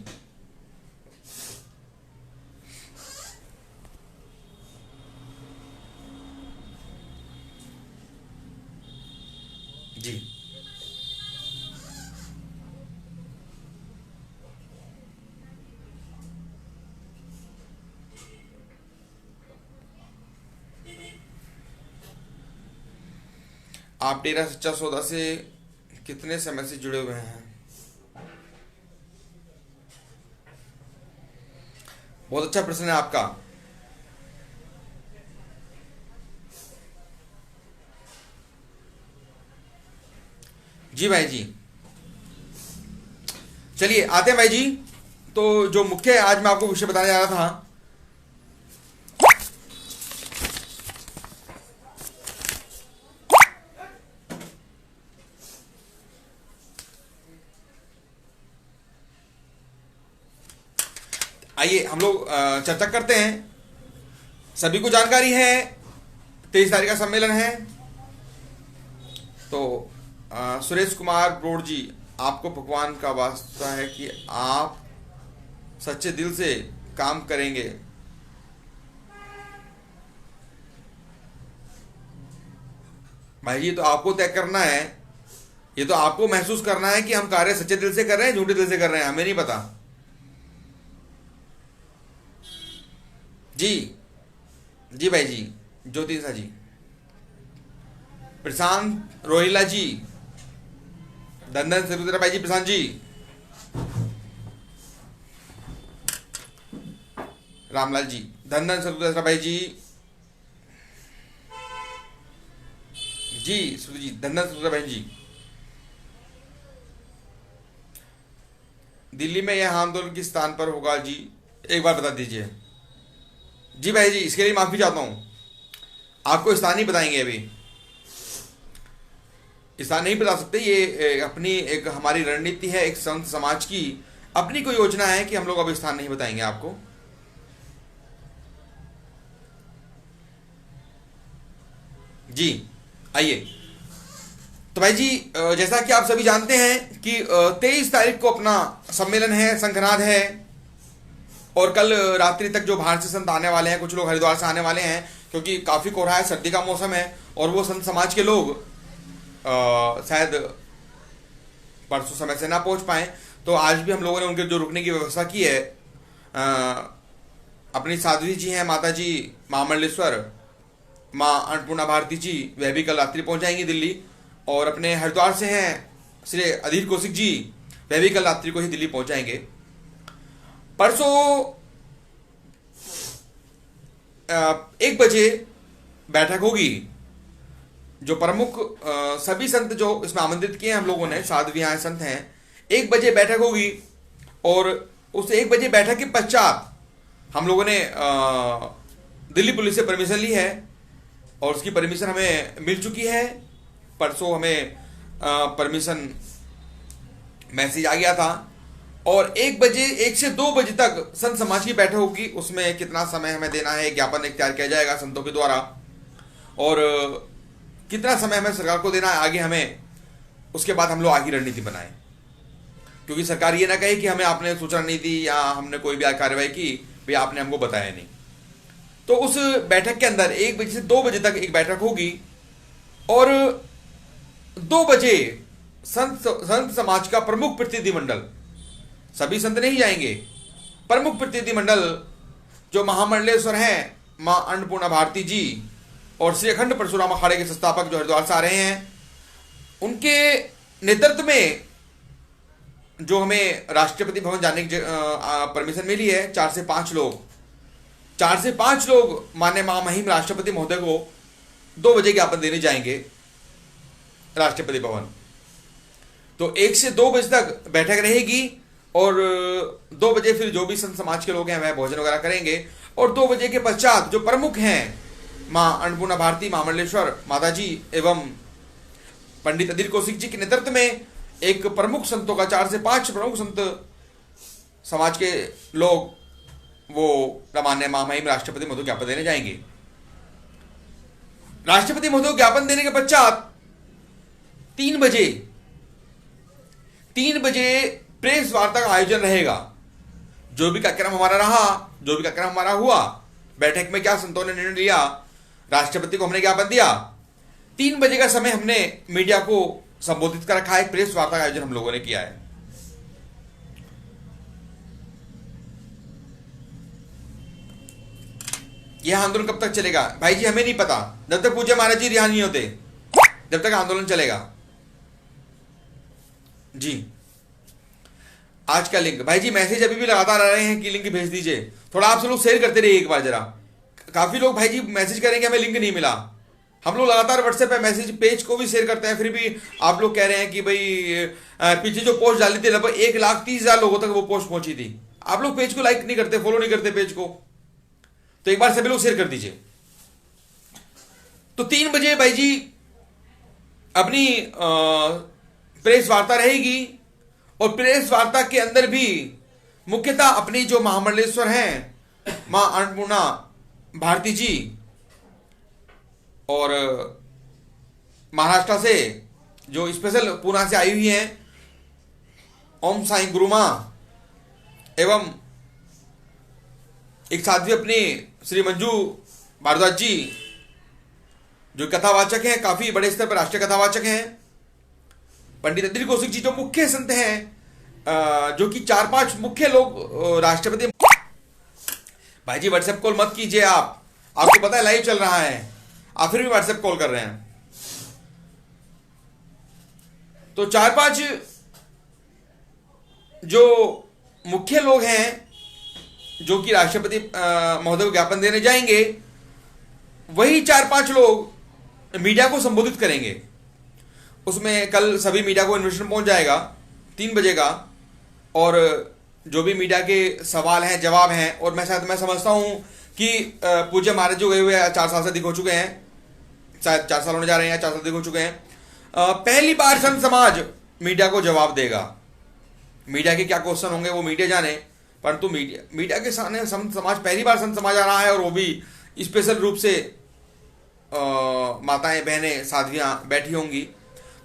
जी आप डेरा सच्चा सौदा से कितने समय से जुड़े हुए हैं? बहुत अच्छा प्रश्न है आपका। जी भाई जी, चलिए आते हैं भाई जी। तो जो मुख्य आज मैं आपको विषय बताने जा रहा था, आइए हम लोग चर्चा करते हैं। सभी को जानकारी है 23 तारीख का सम्मेलन है। तो सुरेश कुमार ब्रोड जी, आपको भगवान का वास्ता है कि आप सच्चे दिल से काम करेंगे। भाई ये तो आपको तय करना है, ये तो आपको महसूस करना है कि हम कार्य सच्चे दिल से कर रहे हैं, झूठे दिल से कर रहे हैं, हमें नहीं पता जी। जी भाई जी, ज्योति सा जी, प्रशांत रोहिला जी, धन सरुद्रा भाई जी, प्रशांत जी, रामलाल जी, धन सरुद्रा भाई जी, जी श्रुति जी, धन सरुद्रा भाई जी। दिल्ली में यह आंदोलन किस स्थान पर होगा जी, एक बार बता दीजिए। जी भाई जी, इसके लिए माफी चाहता हूं, आपको स्थान नहीं बताएंगे, अभी स्थान नहीं बता सकते। ये अपनी एक हमारी रणनीति है, एक संत समाज की अपनी कोई योजना है कि हम लोग अब स्थान नहीं बताएंगे आपको। जी आइए। तो भाई जी, जैसा कि आप सभी जानते हैं कि 23 तारीख को अपना सम्मेलन है, संघनाद है, और कल रात्रि तक जो बाहर से संत आने वाले हैं, कुछ लोग हरिद्वार से आने वाले हैं, क्योंकि काफी कोहरा है, सर्दी का मौसम है, और वो संत समाज के लोग शायद परसों समय से ना पहुंच पाए। तो आज भी हम लोगों ने उनके जो रुकने की व्यवस्था की है, अपनी साध्वी जी हैं माता जी महामंडलेश्वर, माँ अन्नपूर्णा भारती जी, वह भी कल रात्रि पहुंच जाएंगी दिल्ली। और अपने हरिद्वार से हैं श्री अधीर कौशिक जी, वह भी कल रात्रि को ही दिल्ली पहुंच जाएंगे। परसों 1 बजे बैठक होगी जो प्रमुख सभी संत जो इसमें आमंत्रित किए हैं हम लोगों ने, साध्वी हैं, संत हैं, 1 बजे बैठक होगी। और उस 1 बजे बैठक के पश्चात हम लोगों ने दिल्ली पुलिस से परमिशन ली है और उसकी परमिशन हमें मिल चुकी है। परसों हमें परमिशन मैसेज आ गया था। और 1 बजे 1 से 2 बजे तक संत समाज की बैठक होगी। उसमें कितना समय हमें देना है, ज्ञापन इख्तियार किया जाएगा संतों के द्वारा, और कितना समय हमें सरकार को देना है आगे हमें, उसके बाद हम लोग आगे रणनीति बनाएं। क्योंकि सरकार ये ना कहे कि हमें आपने सूचना नहीं दी या हमने कोई भी कार्रवाई की, भाई आपने हमको बताया नहीं। तो उस बैठक के अंदर 1 बजे से 2 बजे तक एक बैठक होगी और 2 बजे संत समाज का प्रमुख प्रतिनिधिमंडल, सभी संत नहीं जाएंगे, प्रमुख प्रतिनिधिमंडल जो महामंडलेश्वर हैं, मां अन्नपूर्णा भारती जी और श्री अखंड परशुराम अखाड़े के संस्थापक जो हरिद्वार से आ रहे हैं, उनके नेतृत्व में जो हमें राष्ट्रपति भवन जाने की परमिशन मिली है, 4 से 5 लोग माननीय महामहिम राष्ट्रपति महोदय को 2 बजे ज्ञापन देने जाएंगे राष्ट्रपति भवन। तो 1 से 2 बजे तक बैठक रहेगी और 2 बजे फिर जो भी संत समाज के लोग हैं वह भोजन वगैरह करेंगे। और 2 बजे के पश्चात जो प्रमुख हैं, मां अन्नपूर्णा भारती, महामंडलेश्वर माता जी एवं पंडित अदिल कौशिक जी के नेतृत्व में एक प्रमुख संतों का 4 से 5 प्रमुख संत समाज के लोग वो माननीय महामहिम राष्ट्रपति महोदय को ज्ञापन देने जाएंगे। राष्ट्रपति महोदय को ज्ञापन देने के पश्चात 3 बजे प्रेस वार्ता का आयोजन रहेगा। जो भी कार्यक्रम हमारा रहा, जो भी कार्यक्रम हमारा हुआ, बैठक में क्या संतों ने निर्णय लिया, राष्ट्रपति को हमने ज्ञापन दिया, 3 बजे का समय हमने मीडिया को संबोधित कर रखा है। एक प्रेस वार्ता का आयोजन हम लोगों ने किया है। यह आंदोलन कब तक चलेगा भाई जी हमें नहीं पता, जब तक पूज्य महाराज जी रिहा नहीं होते जब तक आंदोलन चलेगा जी। आज का लिंक भाई जी, मैसेज अभी भी लगातार आ रहे हैं कि लिंक भेज दीजिए, थोड़ा आप सब लोग शेयर करते रहिए एक बार जरा। काफी लोग भाई जी मैसेज करेंगे हमें लिंक नहीं मिला। हम लोग लगातार व्हाट्सएप पे मैसेज पेज को भी शेयर करते हैं, फिर भी आप लोग कह रहे हैं कि भाई पीछे जो पोस्ट डाली थी लगभग 1,30,000 लोगों तक वो पोस्ट पहुंची थी। आप लोग पेज को लाइक नहीं करते, फॉलो नहीं करते पेज को, तो एक बार सभी लोग शेयर कर दीजिए। तो 3 बजे भाई जी अपनी प्रेस वार्ता रहेगी और प्रेस वार्ता के अंदर भी मुख्यतः अपनी जो महामंडलेश्वर हैं मां अन्नपूर्णा भारती जी और महाराष्ट्र से जो स्पेशल पूना से आई हुई हैं ओम साई गुरुमा एवं एक साध्वी अपनी श्री मंजू भारद्वाज जी जो कथावाचक हैं, काफी बड़े स्तर पर राष्ट्रीय कथावाचक हैं, पंडित अदिल कौशिक जी जो मुख्य संत हैं, जो कि 4-5 मुख्य लोग राष्ट्रपति। भाई जी व्हाट्सएप कॉल मत कीजिए, आपको पता है लाइव चल रहा है, आप फिर भी व्हाट्सएप कॉल कर रहे हैं। तो 4-5 जो मुख्य लोग हैं जो कि राष्ट्रपति महोदय को ज्ञापन देने जाएंगे, वही 4-5 लोग मीडिया को संबोधित करेंगे। उसमें कल सभी मीडिया को इन्विटेशन पहुंच जाएगा 3 बजे का, और जो भी मीडिया के सवाल हैं जवाब हैं, और मैं समझता हूं कि पूज्य महाराज जो गए हुए 4 साल से अधिक हो चुके हैं, शायद 4 साल होने जा रहे हैं या 4 साल अधिक हो चुके हैं, पहली बार संत समाज मीडिया को जवाब देगा। मीडिया के क्या क्वेश्चन होंगे वो मीडिया जाने, परंतु मीडिया के सामने संत समाज, पहली बार संत समाज आ रहा है और वो भी स्पेशल रूप से माताएं बहनें साध्वियां बैठी होंगी।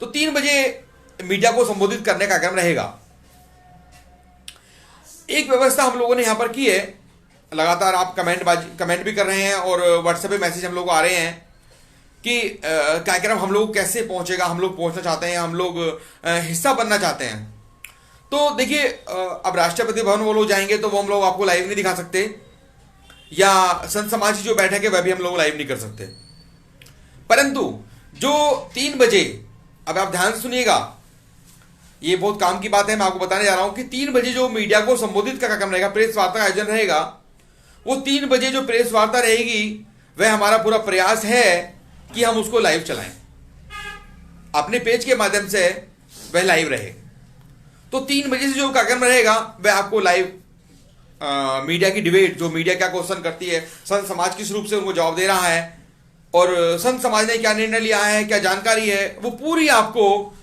तो 3 बजे मीडिया को संबोधित करने का क्रम रहेगा। एक व्यवस्था हम लोगों ने यहां पर की है, लगातार आप कमेंट भी कर रहे हैं और व्हाट्सएप पे मैसेज हम लोग आ रहे हैं कि कार्यक्रम हम लोग कैसे पहुंचेगा, हम लोग पहुंचना चाहते हैं, हम लोग हिस्सा बनना चाहते हैं। तो देखिए अब राष्ट्रपति भवन वो लोग जाएंगे तो वो हम लोग आपको लाइव नहीं दिखा सकते, या संत समाज की जो बैठक है वह भी हम लोग लाइव नहीं कर सकते। परंतु जो 3 बजे, अब आप ध्यान से सुनिएगा, ये बहुत काम की बात है, मैं आपको बताने जा रहा हूं कि 3 बजे जो मीडिया को संबोधित का कार्यक्रम रहेगा, प्रेस वार्ता का आयोजन रहेगा, वो 3 बजे जो प्रेस वार्ता रहेगी वह हमारा पूरा प्रयास है कि हम उसको लाइव चलाएं। अपने पेज के माध्यम से वह लाइव रहे। तो 3 बजे से जो कार्यक्रम रहेगा वह आपको लाइव मीडिया की डिबेट, जो मीडिया क्या क्वेश्चन करती है, संत समाज किस रूप से उनको जवाब दे रहा है और संत समाज ने क्या निर्णय लिया है, क्या जानकारी है, वो पूरी आपको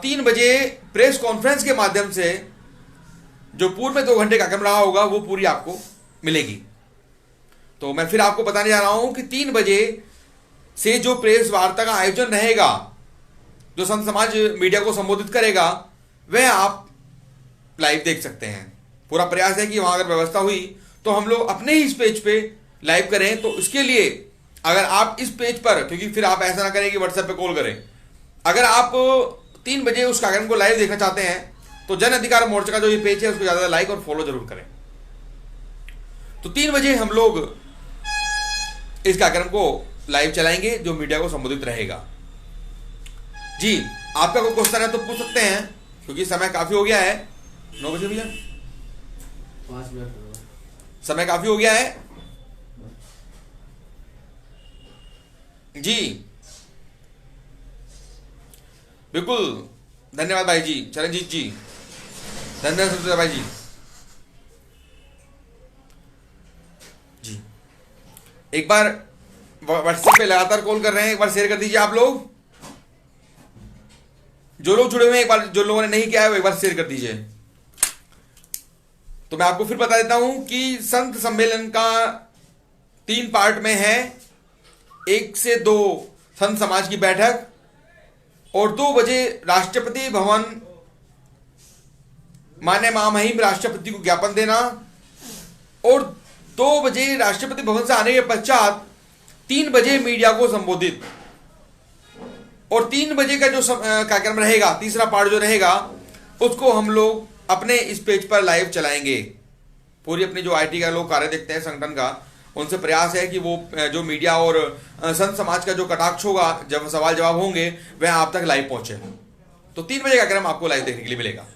3 बजे प्रेस कॉन्फ्रेंस के माध्यम से जो पूर्व में 2 घंटे कार्यक्रम रहा होगा वो पूरी आपको मिलेगी। तो मैं फिर आपको बताने जा रहा हूं कि 3 बजे से जो प्रेस वार्ता का आयोजन रहेगा, जो संत समाज मीडिया को संबोधित करेगा, वह आप लाइव देख सकते हैं। पूरा प्रयास है कि वहां अगर व्यवस्था हुई तो हम लोग अपने ही इस पेज पे लाइव करें। तो इसके लिए अगर आप इस पेज पर, क्योंकि फिर आप ऐसा ना करें कि व्हाट्सएप पे कॉल करें, अगर आप 3 बजे उस कार्यक्रम को लाइव देखना चाहते हैं तो जन अधिकार मोर्चा का जो ये पेज है उसको ज्यादा लाइक और फॉलो जरूर करें। तो 3 बजे हम लोग इस कार्यक्रम को लाइव चलाएंगे जो मीडिया को संबोधित रहेगा। जी, आपका कोई क्वेश्चन है तो पूछ सकते हैं, क्योंकि समय काफी हो गया है। 9 बजे भैया 5 मिनट समय काफी हो गया है। जी बिल्कुल, धन्यवाद भाई जी, चरणजीत जी, धन्यवाद सुरेश भाई जी। जी एक बार व्हाट्सएप पे लगातार कॉल कर रहे हैं, एक बार शेयर कर दीजिए आप लोग। जो लोग जुड़े हुए हैं, एक बार जो लोगों ने नहीं किया है वो एक बार शेयर कर दीजिए। तो मैं आपको फिर बता देता हूं कि संत सम्मेलन का 3 पार्ट में है। 1 से 2 संत समाज की बैठक और 2 बजे राष्ट्रपति भवन माननीय महामहिम राष्ट्रपति को ज्ञापन देना और 2 बजे राष्ट्रपति भवन से आने के पश्चात 3 बजे मीडिया को संबोधित और 3 बजे का जो कार्यक्रम रहेगा, तीसरा पार्ट जो रहेगा, उसको हम लोग अपने इस पेज पर लाइव चलाएंगे। पूरी अपनी जो आईटी का लोग कार्य देखते हैं संगठन का, उनसे प्रयास है कि वो जो मीडिया और संत समाज का जो कटाक्ष होगा, जब सवाल जवाब होंगे, वह आप तक लाइव पहुंचे। तो 3 बजे का कार्यक्रम आपको लाइव देखने के लिए मिलेगा।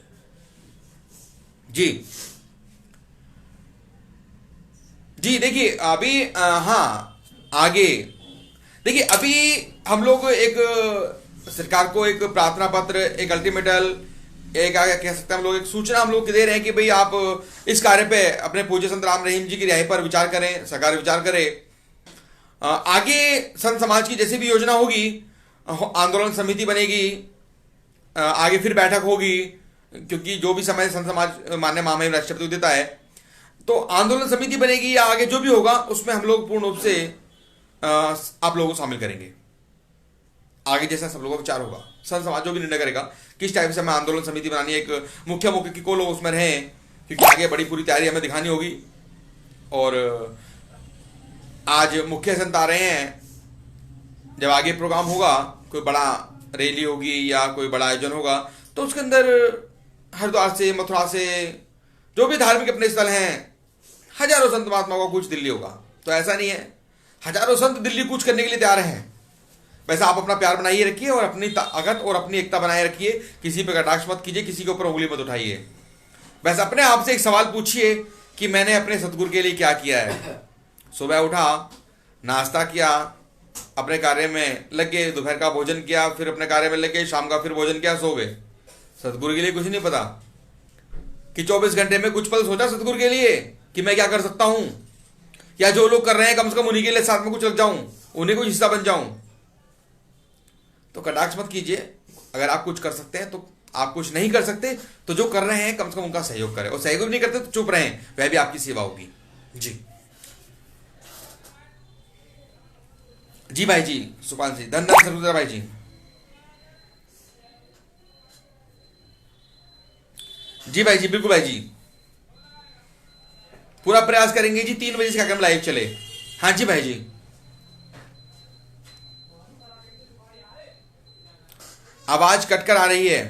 जी देखिए अभी हाँ आगे देखिए, अभी हम लोग एक सरकार को एक प्रार्थना पत्र, एक अल्टीमेटल, एक कह सकते हैं हम लोग एक सूचना हम लोग दे रहे हैं कि भाई आप इस कार्य पे अपने पूज्य संत राम रहीम जी की रिहाई पर विचार करें, सरकार विचार करे। आगे संत समाज की जैसी भी योजना होगी, आंदोलन समिति बनेगी, आगे फिर बैठक होगी, क्योंकि जो भी समय संत समाज माननीय महामहिम राष्ट्रपति को देता है, तो आंदोलन समिति बनेगी या आगे जो भी होगा उसमें हम लोग पूर्ण रूप से आप लोगों को शामिल करेंगे। आगे जैसा सब लोगों का विचार होगा, संत समाज जो भी निर्णय करेगा किस टाइप से हमें आंदोलन समिति बनानी है, एक मुख्य की को लोग उसमें रहें, क्योंकि आगे बड़ी पूरी तैयारी हमें दिखानी होगी। और आज मुख्य संत आ रहे हैं, जब आगे प्रोग्राम होगा, कोई बड़ा रैली होगी या कोई बड़ा आयोजन होगा, तो उसके अंदर हरिद्वार से, मथुरा से, जो भी धार्मिक अपने स्थल हैं, हजारों संत महात्माओं का कूच दिल्ली होगा। तो ऐसा नहीं है, हजारों संत दिल्ली कूच करने के लिए तैयार हैं। वैसे आप अपना प्यार बनाइए रखिए और अपनी ताकत और अपनी एकता बनाए रखिए, किसी पे कटाक्ष मत कीजिए, किसी के ऊपर उंगली मत उठाइए। वैसे अपने आप से एक सवाल पूछिए कि मैंने अपने सतगुरु के लिए क्या किया है। सुबह उठा, नाश्ता किया, अपने कार्य में लग गए, दोपहर का भोजन किया, फिर अपने कार्य में लग गए, शाम का फिर भोजन किया, सो गए। सतगुरु के लिए कुछ नहीं पता कि 24 घंटे में कुछ पल सोचा सतगुरु के लिए कि मैं क्या कर सकता हूं, या जो लोग कर रहे हैं कम से कम उन्हीं के लिए साथ में कुछ लग जाऊं, उन्हीं को हिस्सा बन जाऊं। तो कटाक्ष मत कीजिए। अगर आप कुछ कर सकते हैं तो आप, कुछ नहीं कर सकते तो जो कर रहे हैं कम से कम उनका सहयोग करें, और सहयोग नहीं करते तो चुप रहें, वह भी आपकी सेवा होगी। जी भाई जी, सुपाल जी, धन्यवाद सरदार भाई जी। जी भाई जी, बिल्कुल भाई जी, पूरा प्रयास करेंगे जी 3 बजे से कार्यक्रम लाइव चले। हाँ जी भाई जी, आवाज कटकर आ रही है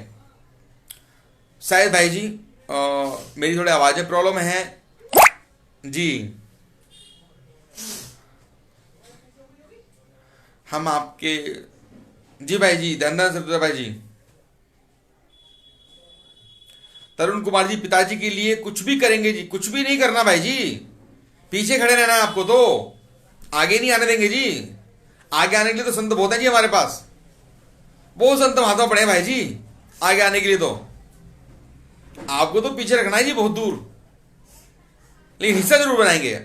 शायद भाई जी, मेरी थोड़ी आवाज में प्रॉब्लम है जी। हम आपके, जी भाई जी, धन्यवाद सरदार भाई जी। तरुण कुमार जी, पिताजी के लिए कुछ भी करेंगे जी। कुछ भी नहीं करना भाई जी, पीछे खड़े रहना है आपको, तो आगे नहीं आने देंगे जी। आगे आने के लिए तो संत बहुत है जी हमारे पास। बहुत संत महात्मा पड़े हैं भाई जी आगे आने के लिए। तो आपको तो पीछे रखना है जी बहुत दूर, लेकिन हिस्सा जरूर बनाएंगे।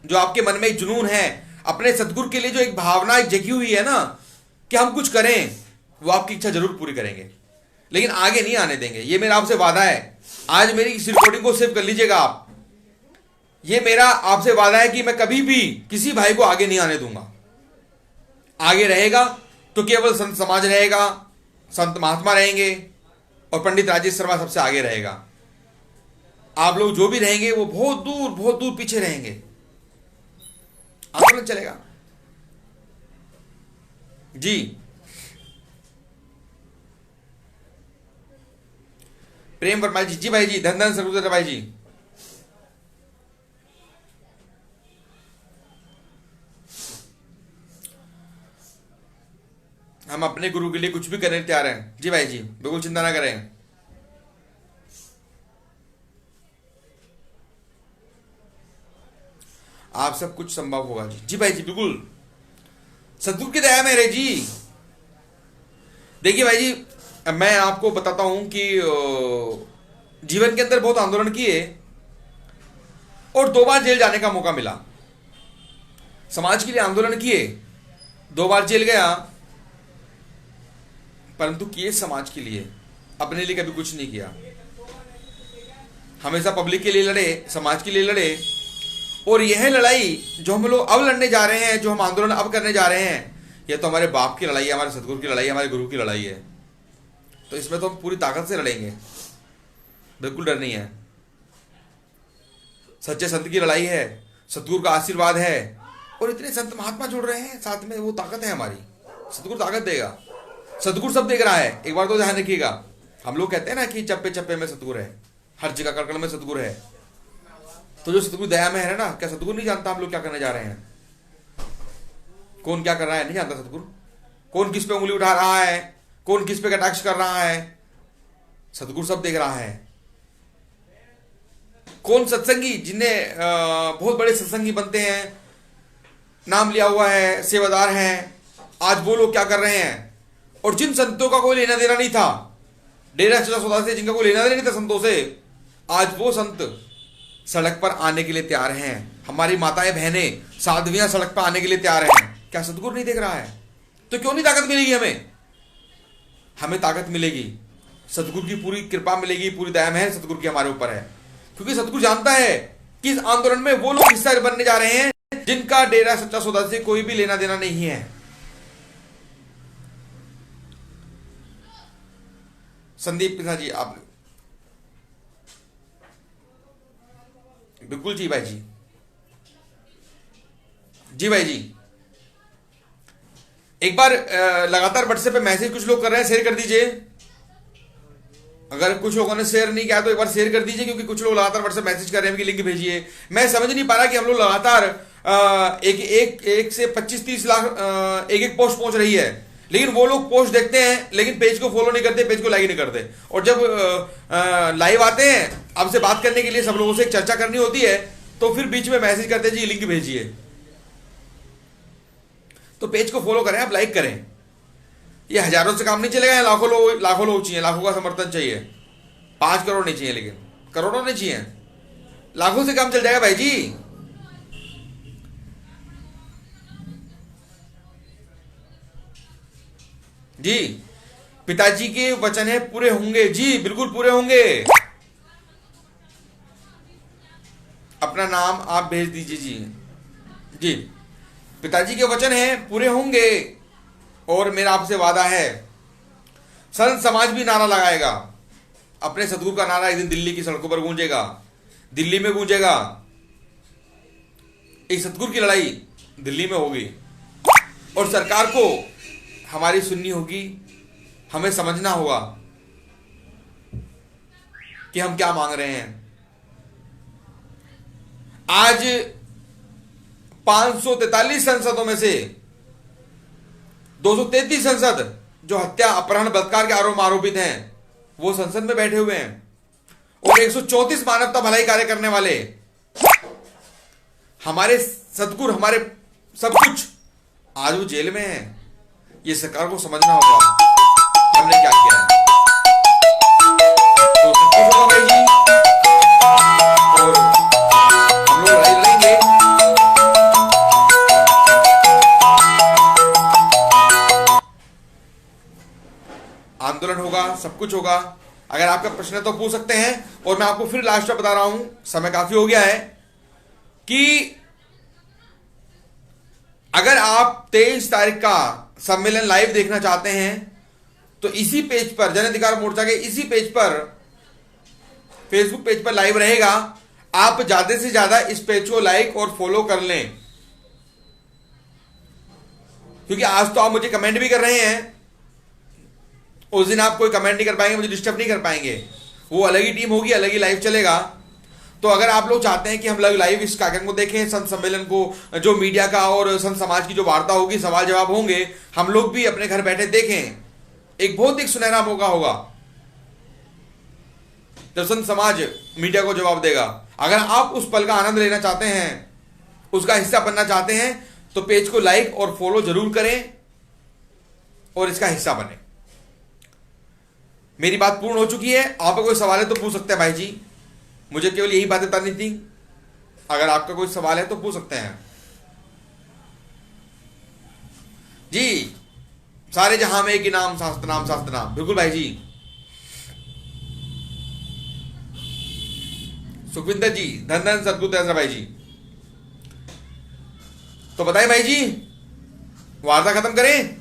जो आपके मन में एक जुनून है अपने सतगुरु के लिए, जो एक भावना जगी हुई है ना कि हम कुछ करें, वो आपकी इच्छा जरूर पूरी करेंगे, लेकिन आगे नहीं आने देंगे। ये मेरा आपसे वादा है। आज मेरी इस रिकॉर्डिंग को सेव कर लीजिएगा आप। ये मेरा आपसे वादा है कि मैं कभी भी किसी भाई को आगे नहीं आने दूंगा। आगे रहेगा तो केवल संत समाज रहेगा, संत महात्मा रहेंगे, और पंडित राजेश शर्मा सबसे आगे रहेगा। आप लोग जो भी रहेंगे वो बहुत दूर पीछे रहेंगे। आंदोलन चलेगा जी। प्रेम वर्मा जी, जी भाई जी, धन धन सरगुजर भाई जी। हम अपने गुरु के लिए कुछ भी करने तैयार हैं जी भाई जी, बिल्कुल चिंता ना करें। आप सब कुछ संभव होगा जी। जी भाई जी, बिल्कुल सतगुरु की दया मेरे जी। देखिए भाई जी, मैं आपको बताता हूं कि जीवन के अंदर बहुत आंदोलन किए और 2 बार जेल जाने का मौका मिला। समाज के लिए आंदोलन किए, 2 बार जेल गया, परंतु किए समाज के लिए, अपने लिए कभी कुछ नहीं किया। हमेशा पब्लिक के लिए लड़े, समाज के लिए लड़े। और यह लड़ाई जो हम लोग अब लड़ने जा रहे हैं, जो हम आंदोलन अब करने जा रहे हैं, यह तो हमारे बाप की लड़ाई है, हमारे सतगुरु की लड़ाई है, हमारे गुरु की लड़ाई है। तो इसमें तो हम पूरी ताकत से लड़ेंगे, बिल्कुल डर नहीं है। सच्चे संत की लड़ाई है, सतगुरु का आशीर्वाद है, और इतने संत महात्मा जुड़ रहे हैं साथ में, वो ताकत है हमारी। सतगुरु ताकत देगा, सतगुरु सब देख रहा है। एक बार तो ध्यान रखिएगा, हम लोग कहते हैं ना कि चप्पे चप्पे में सतगुरु है, हर जगह कड़कड़ में सतगुरु है। तो जो सतगुरु दया में है ना, क्या सतगुरु नहीं जानता हम लोग क्या करने जा रहे हैं? कौन क्या कर रहा है नहीं जानता सतगुरु। कौन किस पे उंगली उठा रहा है, कौन किस पे कटाक्ष कर रहा है, सतगुरु सब देख रहा है। कौन सत्संगी जिन्हें बहुत बड़े सत्संगी बनते हैं, नाम लिया हुआ है, सेवादार हैं, आज वो लोग क्या कर रहे हैं। और जिन संतों का कोई लेना देना नहीं था, डेरा सच्चा सौदा से जिनका कोई लेना देना नहीं था संतों से, आज वो संत सड़क पर आने के लिए तैयार हैं। हमारी माताएं बहनें साध्वियां सड़क पर आने के लिए तैयार हैं। क्या सतगुरु नहीं देख रहा है? तो क्यों नहीं ताकत मिलेगी हमें? हमें ताकत मिलेगी, सतगुरु की पूरी कृपा मिलेगी, पूरी दया महर सतगुरु की हमारे ऊपर है। क्योंकि सतगुरु जानता है कि इस आंदोलन में वो लोग हिस्सा बनने जा रहे हैं जिनका डेरा सच्चा सौदा से कोई भी लेना देना नहीं है। संदीप पिता जी, आप बिल्कुल जी भाई जी, जी भाई जी। एक बार लगातार व्हाट्सएप पे मैसेज कुछ लोग कर रहे हैं, शेयर कर दीजिए। अगर कुछ लोगों ने शेयर नहीं किया तो एक बार शेयर कर दीजिए, क्योंकि कुछ लोग लगातार व्हाट्सएप मैसेज कर रहे हैं कि लिंक भेजिए। मैं समझ नहीं पा रहा कि हम लोग लगातार एक से 25-30 लाख एक पोस्ट पहुंच रही है, लेकिन वो लोग पोस्ट देखते हैं लेकिन पेज को फॉलो नहीं करते, पेज को लाइक नहीं करते। और जब लाइव आते हैं आपसे बात करने के लिए, सब लोगों से एक चर्चा करनी होती है, तो फिर बीच में मैसेज करते हैं जी लिंक भेजिए। तो पेज को फॉलो करें, आप लाइक करें। ये हजारों से काम नहीं चलेगा, लाखों लोग चाहिए, लाखों का समर्थन चाहिए। 5 करोड़ नहीं चाहिए, लेकिन करोड़ों नहीं चाहिए, लाखों से काम चल जाएगा भाई जी। जी, पिताजी के वचन है पूरे होंगे जी, बिल्कुल पूरे होंगे। अपना नाम आप भेज दीजिए जी। जी, पिताजी के वचन है पूरे होंगे, और मेरा आपसे वादा है संत समाज भी नारा लगाएगा। अपने सतगुरु का नारा एक दिन दिल्ली की सड़कों पर गूंजेगा, दिल्ली में गूंजेगा। एक सतगुरु की लड़ाई दिल्ली में होगी, और सरकार को हमारी सुननी होगी, हमें समझना होगा कि हम क्या मांग रहे हैं। आज 543 संसदों में से 233 संसद जो हत्या, अपहरण, बलात्कार के आरोपित हैं, वो संसद में बैठे हुए हैं, और 134 मानवता भलाई कार्य करने वाले हमारे सतगुरु, हमारे सब कुछ, आज वो जेल में हैं। ये सरकार को समझना होगा। हमने क्या किया है। तो सब कुछ होगा भाई जी, और हम लोग लड़ाई लड़ेंगे। आंदोलन होगा, सब कुछ होगा। अगर आपका प्रश्न है तो पूछ सकते हैं। और मैं आपको फिर लास्ट में बता रहा हूं, समय काफी हो गया है, कि अगर आप 23 तारीख का सम्मेलन लाइव देखना चाहते हैं तो इसी पेज पर, जन अधिकार मोर्चा के इसी पेज पर, फेसबुक पेज पर लाइव रहेगा। आप ज्यादा से ज्यादा इस पेज को लाइक और फॉलो कर लें, क्योंकि आज तो आप मुझे कमेंट भी कर रहे हैं, उस दिन आप कोई कमेंट नहीं कर पाएंगे, मुझे डिस्टर्ब नहीं कर पाएंगे। वो अलग ही टीम होगी, अलग ही लाइव चलेगा। तो अगर आप लोग चाहते हैं कि हम लोग लाइव इस कार्यक्रम को देखें, संत सम्मेलन को, जो मीडिया का और संत समाज की जो वार्ता होगी, सवाल जवाब होंगे, हम लोग भी अपने घर बैठे देखें, एक बहुत एक सुनहरा मौका होगा जब संत समाज मीडिया को जवाब देगा। अगर आप उस पल का आनंद लेना चाहते हैं, उसका हिस्सा बनना चाहते हैं, तो पेज को लाइक और फॉलो जरूर करें और इसका हिस्सा बने। मेरी बात पूर्ण हो चुकी है। आपका कोई सवाल है तो पूछ सकते हैं भाई जी, मुझे केवल यही बातें बतानी थी। अगर आपका कोई सवाल है तो पूछ सकते हैं जी। सारे जहां में एक ही नाम, शास्त्र नाम, शास्त्र नाम। बिल्कुल भाई जी। सुखविंदर जी, धन धन सदगुरु तेजा भाई जी। तो बताइए भाई जी, वार्ता खत्म करें?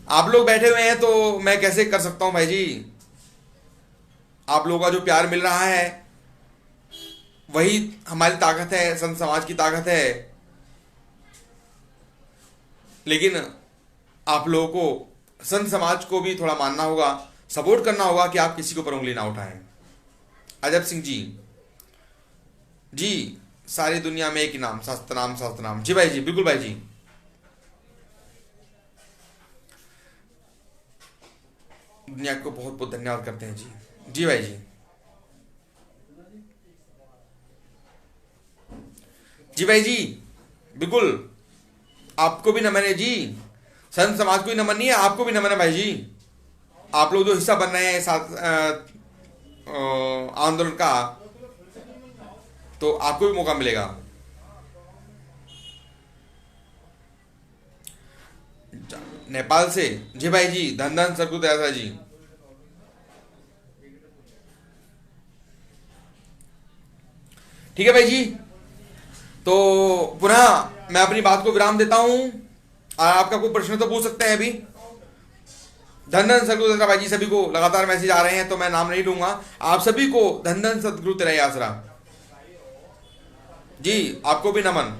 आप लोग बैठे हुए हैं तो मैं कैसे कर सकता हूं भाई जी। आप लोगों का जो प्यार मिल रहा है वही हमारी ताकत है, संत समाज की ताकत है। लेकिन आप लोगों को, संत समाज को भी थोड़ा मानना होगा, सपोर्ट करना होगा कि आप किसी के ऊपर उंगली ना उठाएं। अजब सिंह जी, जी सारी दुनिया में एक ही नाम, शास्त्र नाम, शास्त्र नाम। जी भाई जी, बिल्कुल भाई जी। दुनिया को बहुत बहुत धन्यवाद करते हैं जी। जी भाई जी। जी भाई जी, बिल्कुल। आपको भी नमन है जी, संत समाज को ही नमन नहीं है, आपको भी नमन है भाई जी। आप लोग जो हिस्सा बन रहे हैं साथ आंदोलन का, तो आपको भी मौका मिलेगा। नेपाल से जी भाई जी, धन धन सदगुरु दयाल जी। ठीक है भाई जी। तो पुनः मैं अपनी बात को विराम देता हूं। आपका कोई प्रश्न तो पूछ सकते हैं अभी। धन धन सदगुरु तेरा भाई जी, सभी को लगातार मैसेज आ रहे हैं तो मैं नाम नहीं लूंगा। आप सभी को धन धन सदगुरु तेरा ही आसरा जी। आपको भी नमन।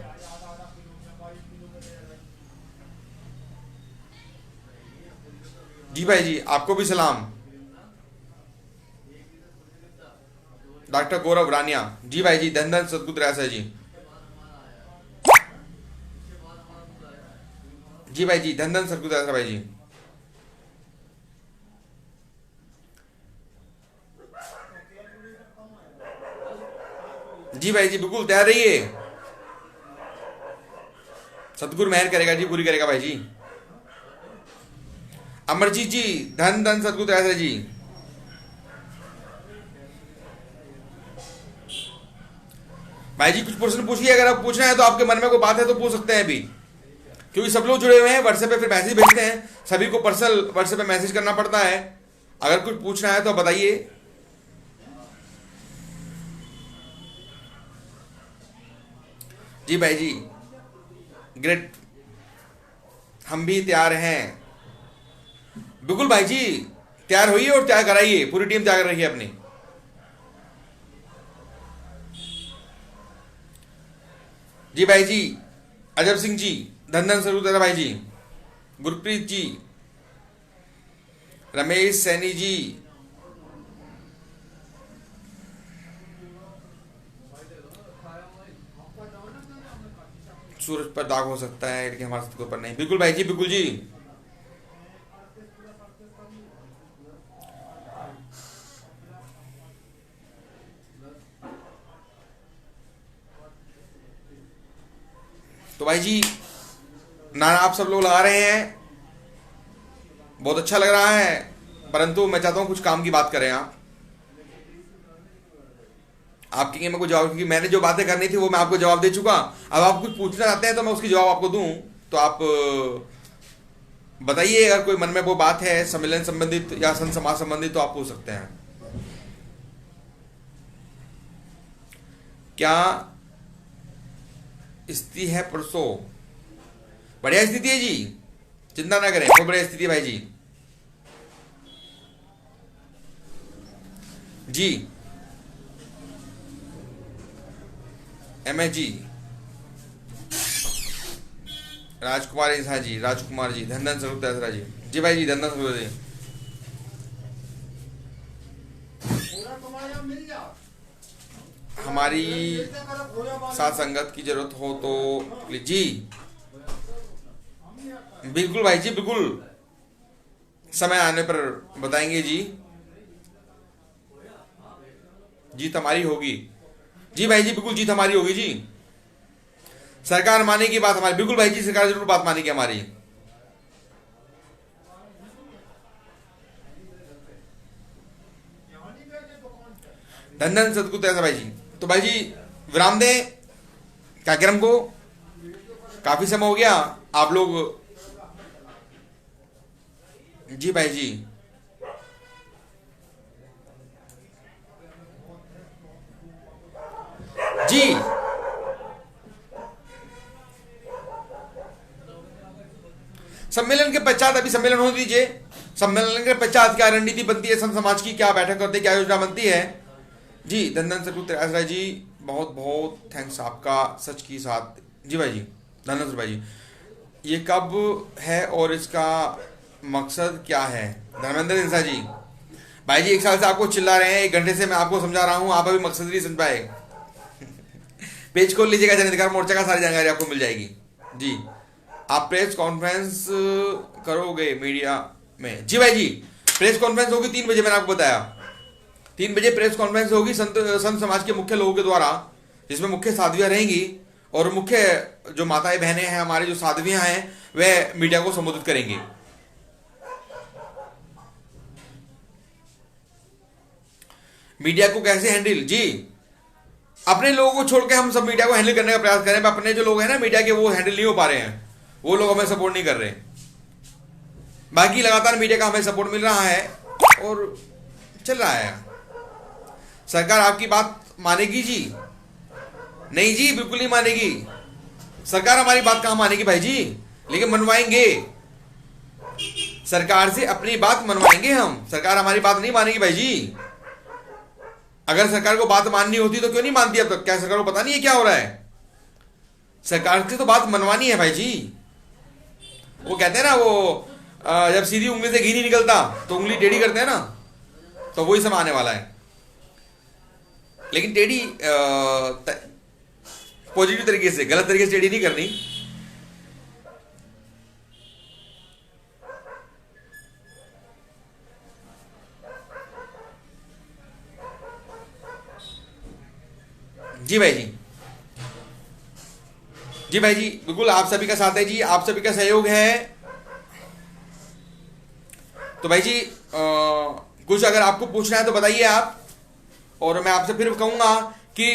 जी भाई जी, आपको भी सलाम। डॉक्टर गौरव रानिया जी भाई जी, धन धन सदगुरु तेरा आसरा जी। जी भाई जी, धन धन सदगुरु तेरा आसरा भाई जी। जी भाई जी, बिल्कुल तैयार रहिए। सतगुरु मेहर करेगा जी, पूरी करेगा भाई जी। अमरजीत जी, धन धन सतगुरु दयाल जी। भाई जी कुछ प्रश्न पूछिए, अगर आप पूछना है तो, आपके मन में कोई बात है तो पूछ सकते हैं अभी, क्योंकि सब लोग जुड़े हुए हैं। व्हाट्सएप पे फिर मैसेज भेजते हैं, सभी को पर्सनल व्हाट्सएप पे मैसेज करना पड़ता है। अगर कुछ पूछना है तो बताइए। जी भाई जी, ग्रेट, हम भी तैयार हैं। बिल्कुल भाई जी, तैयार होइए और तैयार कराइए, पूरी टीम तैयार कर रही है अपनी। जी भाई जी, अजब सिंह जी, धन धन सदगुरु तेरा भाई जी। गुरप्रीत जी, रमेश सैनी जी, सूरज पर दाग हो सकता है लेकिन हमारे सतगुरु पर नहीं। बिल्कुल भाई जी, बिल्कुल जी। तो भाई जी, नारा आप सब लोग लगा रहे हैं, बहुत अच्छा लग रहा है, परंतु मैं चाहता हूं कुछ काम की बात करें आप कहेंगे मैं को जवाब, क्योंकि मैंने जो बातें करनी थी वो मैं आपको जवाब दे चुका। अब आप कुछ पूछना चाहते हैं तो मैं उसकी जवाब आपको दूं, तो आप बताइए अगर कोई मन में वो बात है सम्मेलन संबंधित या संत समाज संबंधित तो आप पूछ सकते हैं। क्या स्थिति है परसों? बढ़िया स्थिति है जी, चिंता ना करें, बहुत बढ़िया स्थिति है भाई जी। जी जी राजकुमार इंसा जी, राजकुमार जी, धंधन स्वरूप तेसरा जी भाई जी, धंधन स्वरूप जी। हमारी साथ संगत की जरूरत हो तो जी बिल्कुल भाई जी, बिल्कुल समय आने पर बताएंगे जी। जीत हमारी होगी जी भाई जी, बिल्कुल जीत हमारी होगी जी। सरकार मानेगी बात हमारी, बिल्कुल भाई जी, सरकार जरूर बात मानेगी हमारी। धन सदगुरु ऐसा भाई जी। तो भाई जी विराम दें कार्यक्रम को, काफी समय हो गया आप लोग। जी भाई जी, जी सम्मेलन के पश्चात अभी सम्मेलन होने दीजिए। सम्मेलन के पश्चात क्या रणनीति बनती है संत समाज की, क्या बैठक करते, क्या योजना बनती है जी। धन सर जी, बहुत बहुत थैंक्स आपका सच की साथ जी भाई जी। धन्यवाद भाई जी। ये कब है और इसका मकसद क्या है? धर्मेंद्र इंसा जी, भाई जी 1 साल से आपको चिल्ला रहे हैं, 1 घंटे से मैं आपको समझा रहा हूं, आप अभी मकसद नहीं समझ पाए। पेज खोल लीजिएगा, जन अधिकार मोर्चा का सारी जानकारी आपको मिल जाएगी जी। आप प्रेस कॉन्फ्रेंस करोगे मीडिया में? जी भाई जी, प्रेस कॉन्फ्रेंस होगी 3 बजे, मैंने आपको बताया 3 बजे प्रेस कॉन्फ्रेंस होगी संत समाज के मुख्य लोगों के द्वारा, जिसमें मुख्य साध्वियां रहेंगी और मुख्य जो माताएं बहनें हैं हमारे, जो साध्वियां हैं, वे मीडिया को संबोधित करेंगे। मीडिया को कैसे हैंडल जी? अपने लोगों को छोड़ के हम सब मीडिया को हैंडल करने का प्रयास करें। अपने जो लोग हैं ना मीडिया के, वो हैंडल नहीं हो पा रहे हैं, वो लोग हमें सपोर्ट नहीं कर रहे। बाकी लगातार मीडिया का हमें सपोर्ट मिल रहा है और चल रहा है। सरकार आपकी बात मानेगी जी? नहीं जी, बिल्कुल नहीं मानेगी। सरकार हमारी बात कहां मानेगी भाई जी, लेकिन मनवाएंगे, सरकार से अपनी बात मनवाएंगे हम। सरकार हमारी बात नहीं मानेगी भाई जी। अगर सरकार को बात माननी होती तो क्यों नहीं मानती अब तक? क्या सरकार को पता नहीं है क्या हो रहा है? सरकार से तो बात मनवानी है भाई जी। वो कहते हैं ना, वो जब सीधी उंगली से घी नहीं निकलता तो उंगली टेढ़ी करते हैं ना, तो वही समय आने वाला है। लेकिन टेढ़ी पॉजिटिव तरीके से, गलत तरीके से टेढ़ी नहीं करनी। जी भाई जी, जी भाई जी, बिल्कुल आप सभी का साथ है जी, आप सभी का सहयोग है। तो भाई जी कुछ अगर आपको पूछना है तो बताइए आप। और मैं आपसे फिर कहूंगा कि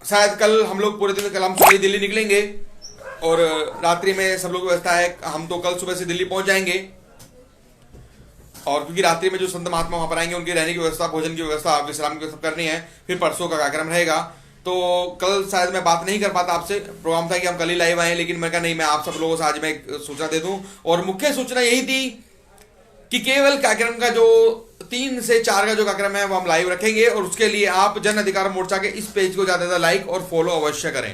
शायद कल हम लोग पूरे दिन, कल हम सुबह दिल्ली निकलेंगे और रात्रि में सब लोग व्यवस्था है, हम तो कल सुबह से दिल्ली पहुंच जाएंगे। और क्योंकि रात्रि में जो संत महात्मा वहां पर आएंगे, उनके रहने की व्यवस्था, भोजन की व्यवस्था, विश्राम की व्यवस्था करनी है। फिर परसों का कार्यक्रम रहेगा, तो कल शायद मैं बात नहीं कर पाता आपसे। प्रोग्राम था कि हम कल ही लाइव आए, लेकिन मैं कहा नहीं, मैं आप सब लोगों से आज मैं एक सूचना दे दूं। और मुख्य सूचना यही थी कि केवल कार्यक्रम का जो 3 से 4 का जो कार्यक्रम है वो हम लाइव रखेंगे, और उसके लिए आप जन अधिकार मोर्चा के इस पेज को ज्यादा से ज्यादा लाइक और फॉलो अवश्य करें।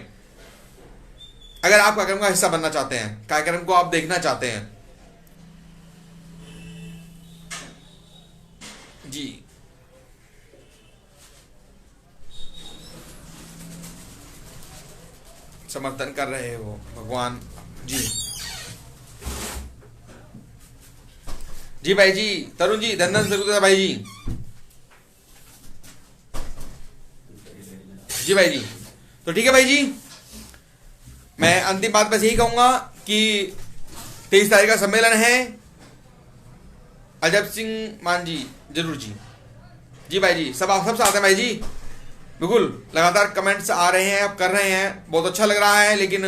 अगर आप कार्यक्रम का हिस्सा बनना चाहते हैं, कार्यक्रम को आप देखना चाहते हैं जी। समर्थन कर रहे हो भगवान जी। जी भाई जी, तरुण जी, धन्यवाद जरूर भाई जी। जी भाई जी, तो ठीक है भाई जी, मैं अंतिम बात बस यही कहूंगा कि 23 तारीख का सम्मेलन है अजब सिंह मान जी, जरूर जी। जी भाई जी, सब आप सब साथ हैं भाई जी, बिल्कुल। लगातार कमेंट्स आ रहे हैं, आप कर रहे हैं, बहुत अच्छा लग रहा है। लेकिन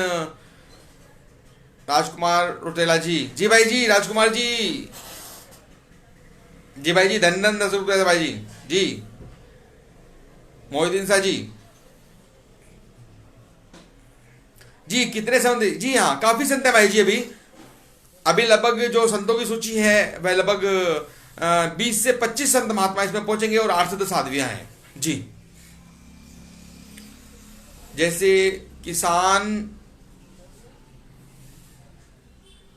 राजकुमार रोटेला जी, जी भाई जी, राजकुमार जी, जी भाई जी, धन धन 10 रुपये भाई जी। जी मोहिद्दीन शाह जी, जी कितने संत? जी हाँ, काफी संत है भाई जी। अभी लगभग जो संतों की सूची है वह लगभग 20 से 25 संत महात्मा इसमें पहुंचेंगे और 8 से 10 साध्वियां हैं जी। जैसे किसान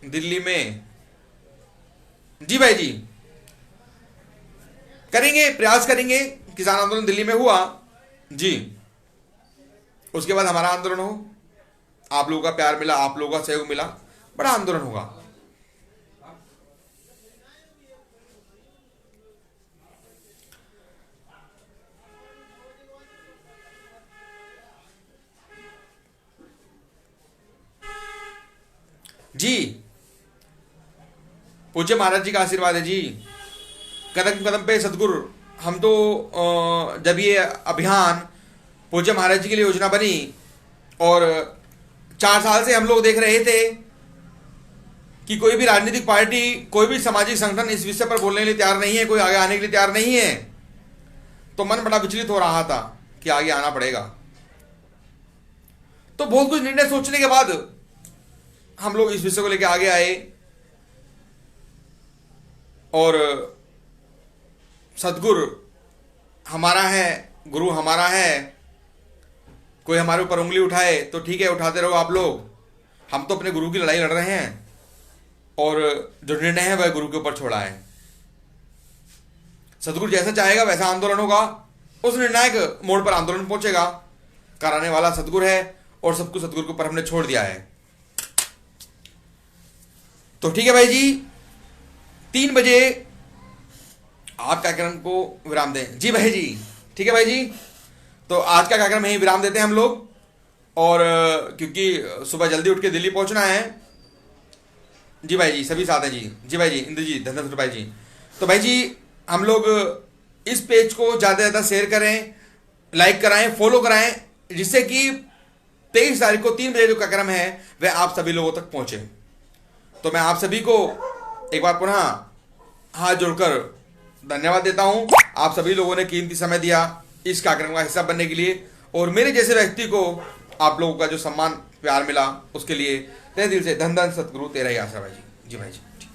दिल्ली में, जी भाई जी, करेंगे, प्रयास करेंगे। किसान आंदोलन दिल्ली में हुआ जी, उसके बाद हमारा आंदोलन हो, आप लोगों का प्यार मिला, आप लोगों का सहयोग मिला, बड़ा आंदोलन होगा। जी पूज्य महाराज जी का आशीर्वाद है जी, कदम कदम पे सदगुरु। हम तो जब ये अभियान पूज्य महाराज जी के लिए योजना बनी और 4 साल से हम लोग देख रहे थे कि कोई भी राजनीतिक पार्टी, कोई भी सामाजिक संगठन इस विषय पर बोलने के लिए तैयार नहीं है, कोई आगे आने के लिए तैयार नहीं है, तो मन बड़ा विचलित हो रहा था कि आगे आना पड़ेगा। तो बहुत कुछ निर्णय सोचने के बाद हम लोग इस विषय को लेकर आगे आए और सदगुरु हमारा है, गुरु हमारा है। कोई हमारे ऊपर उंगली उठाए तो ठीक है, उठाते रहो आप लोग, हम तो अपने गुरु की लड़ाई लड़ रहे हैं और जो निर्णय है वह गुरु के ऊपर छोड़ा है। सदगुरु जैसा चाहेगा वैसा आंदोलन होगा, उस निर्णायक मोड़ पर आंदोलन पहुंचेगा। कराने वाला सदगुरु है और सब कुछ सदगुरु के ऊपर हमने छोड़ दिया है। तो ठीक है भाई जी, 3 बजे आप कार्यक्रम को विराम दें। जी भाई जी, ठीक है भाई जी, तो आज का कार्यक्रम यहीं विराम देते हैं हम लोग। और क्योंकि सुबह जल्दी उठ के दिल्ली पहुंचना है। जी भाई जी, सभी साथ हैं जी। जी भाई जी, इंद्र जी, धनधन भाई जी। तो भाई जी, हम लोग इस पेज को ज़्यादा से ज़्यादा शेयर करें, लाइक कराएं, फॉलो कराएं, जिससे कि 23 तारीख को 3 बजे जो कार्यक्रम है वह आप सभी लोगों तक पहुंचे। तो मैं आप सभी को एक बार पुनः हाथ जोड़कर धन्यवाद देता हूं। आप सभी लोगों ने कीमती समय दिया इस कार्यक्रम का हिस्सा बनने के लिए, और मेरे जैसे व्यक्ति को आप लोगों का जो सम्मान प्यार मिला उसके लिए तहे दिल से धन धन सतगुरु तेरा ही आशा भाई जी। जी भाई जी।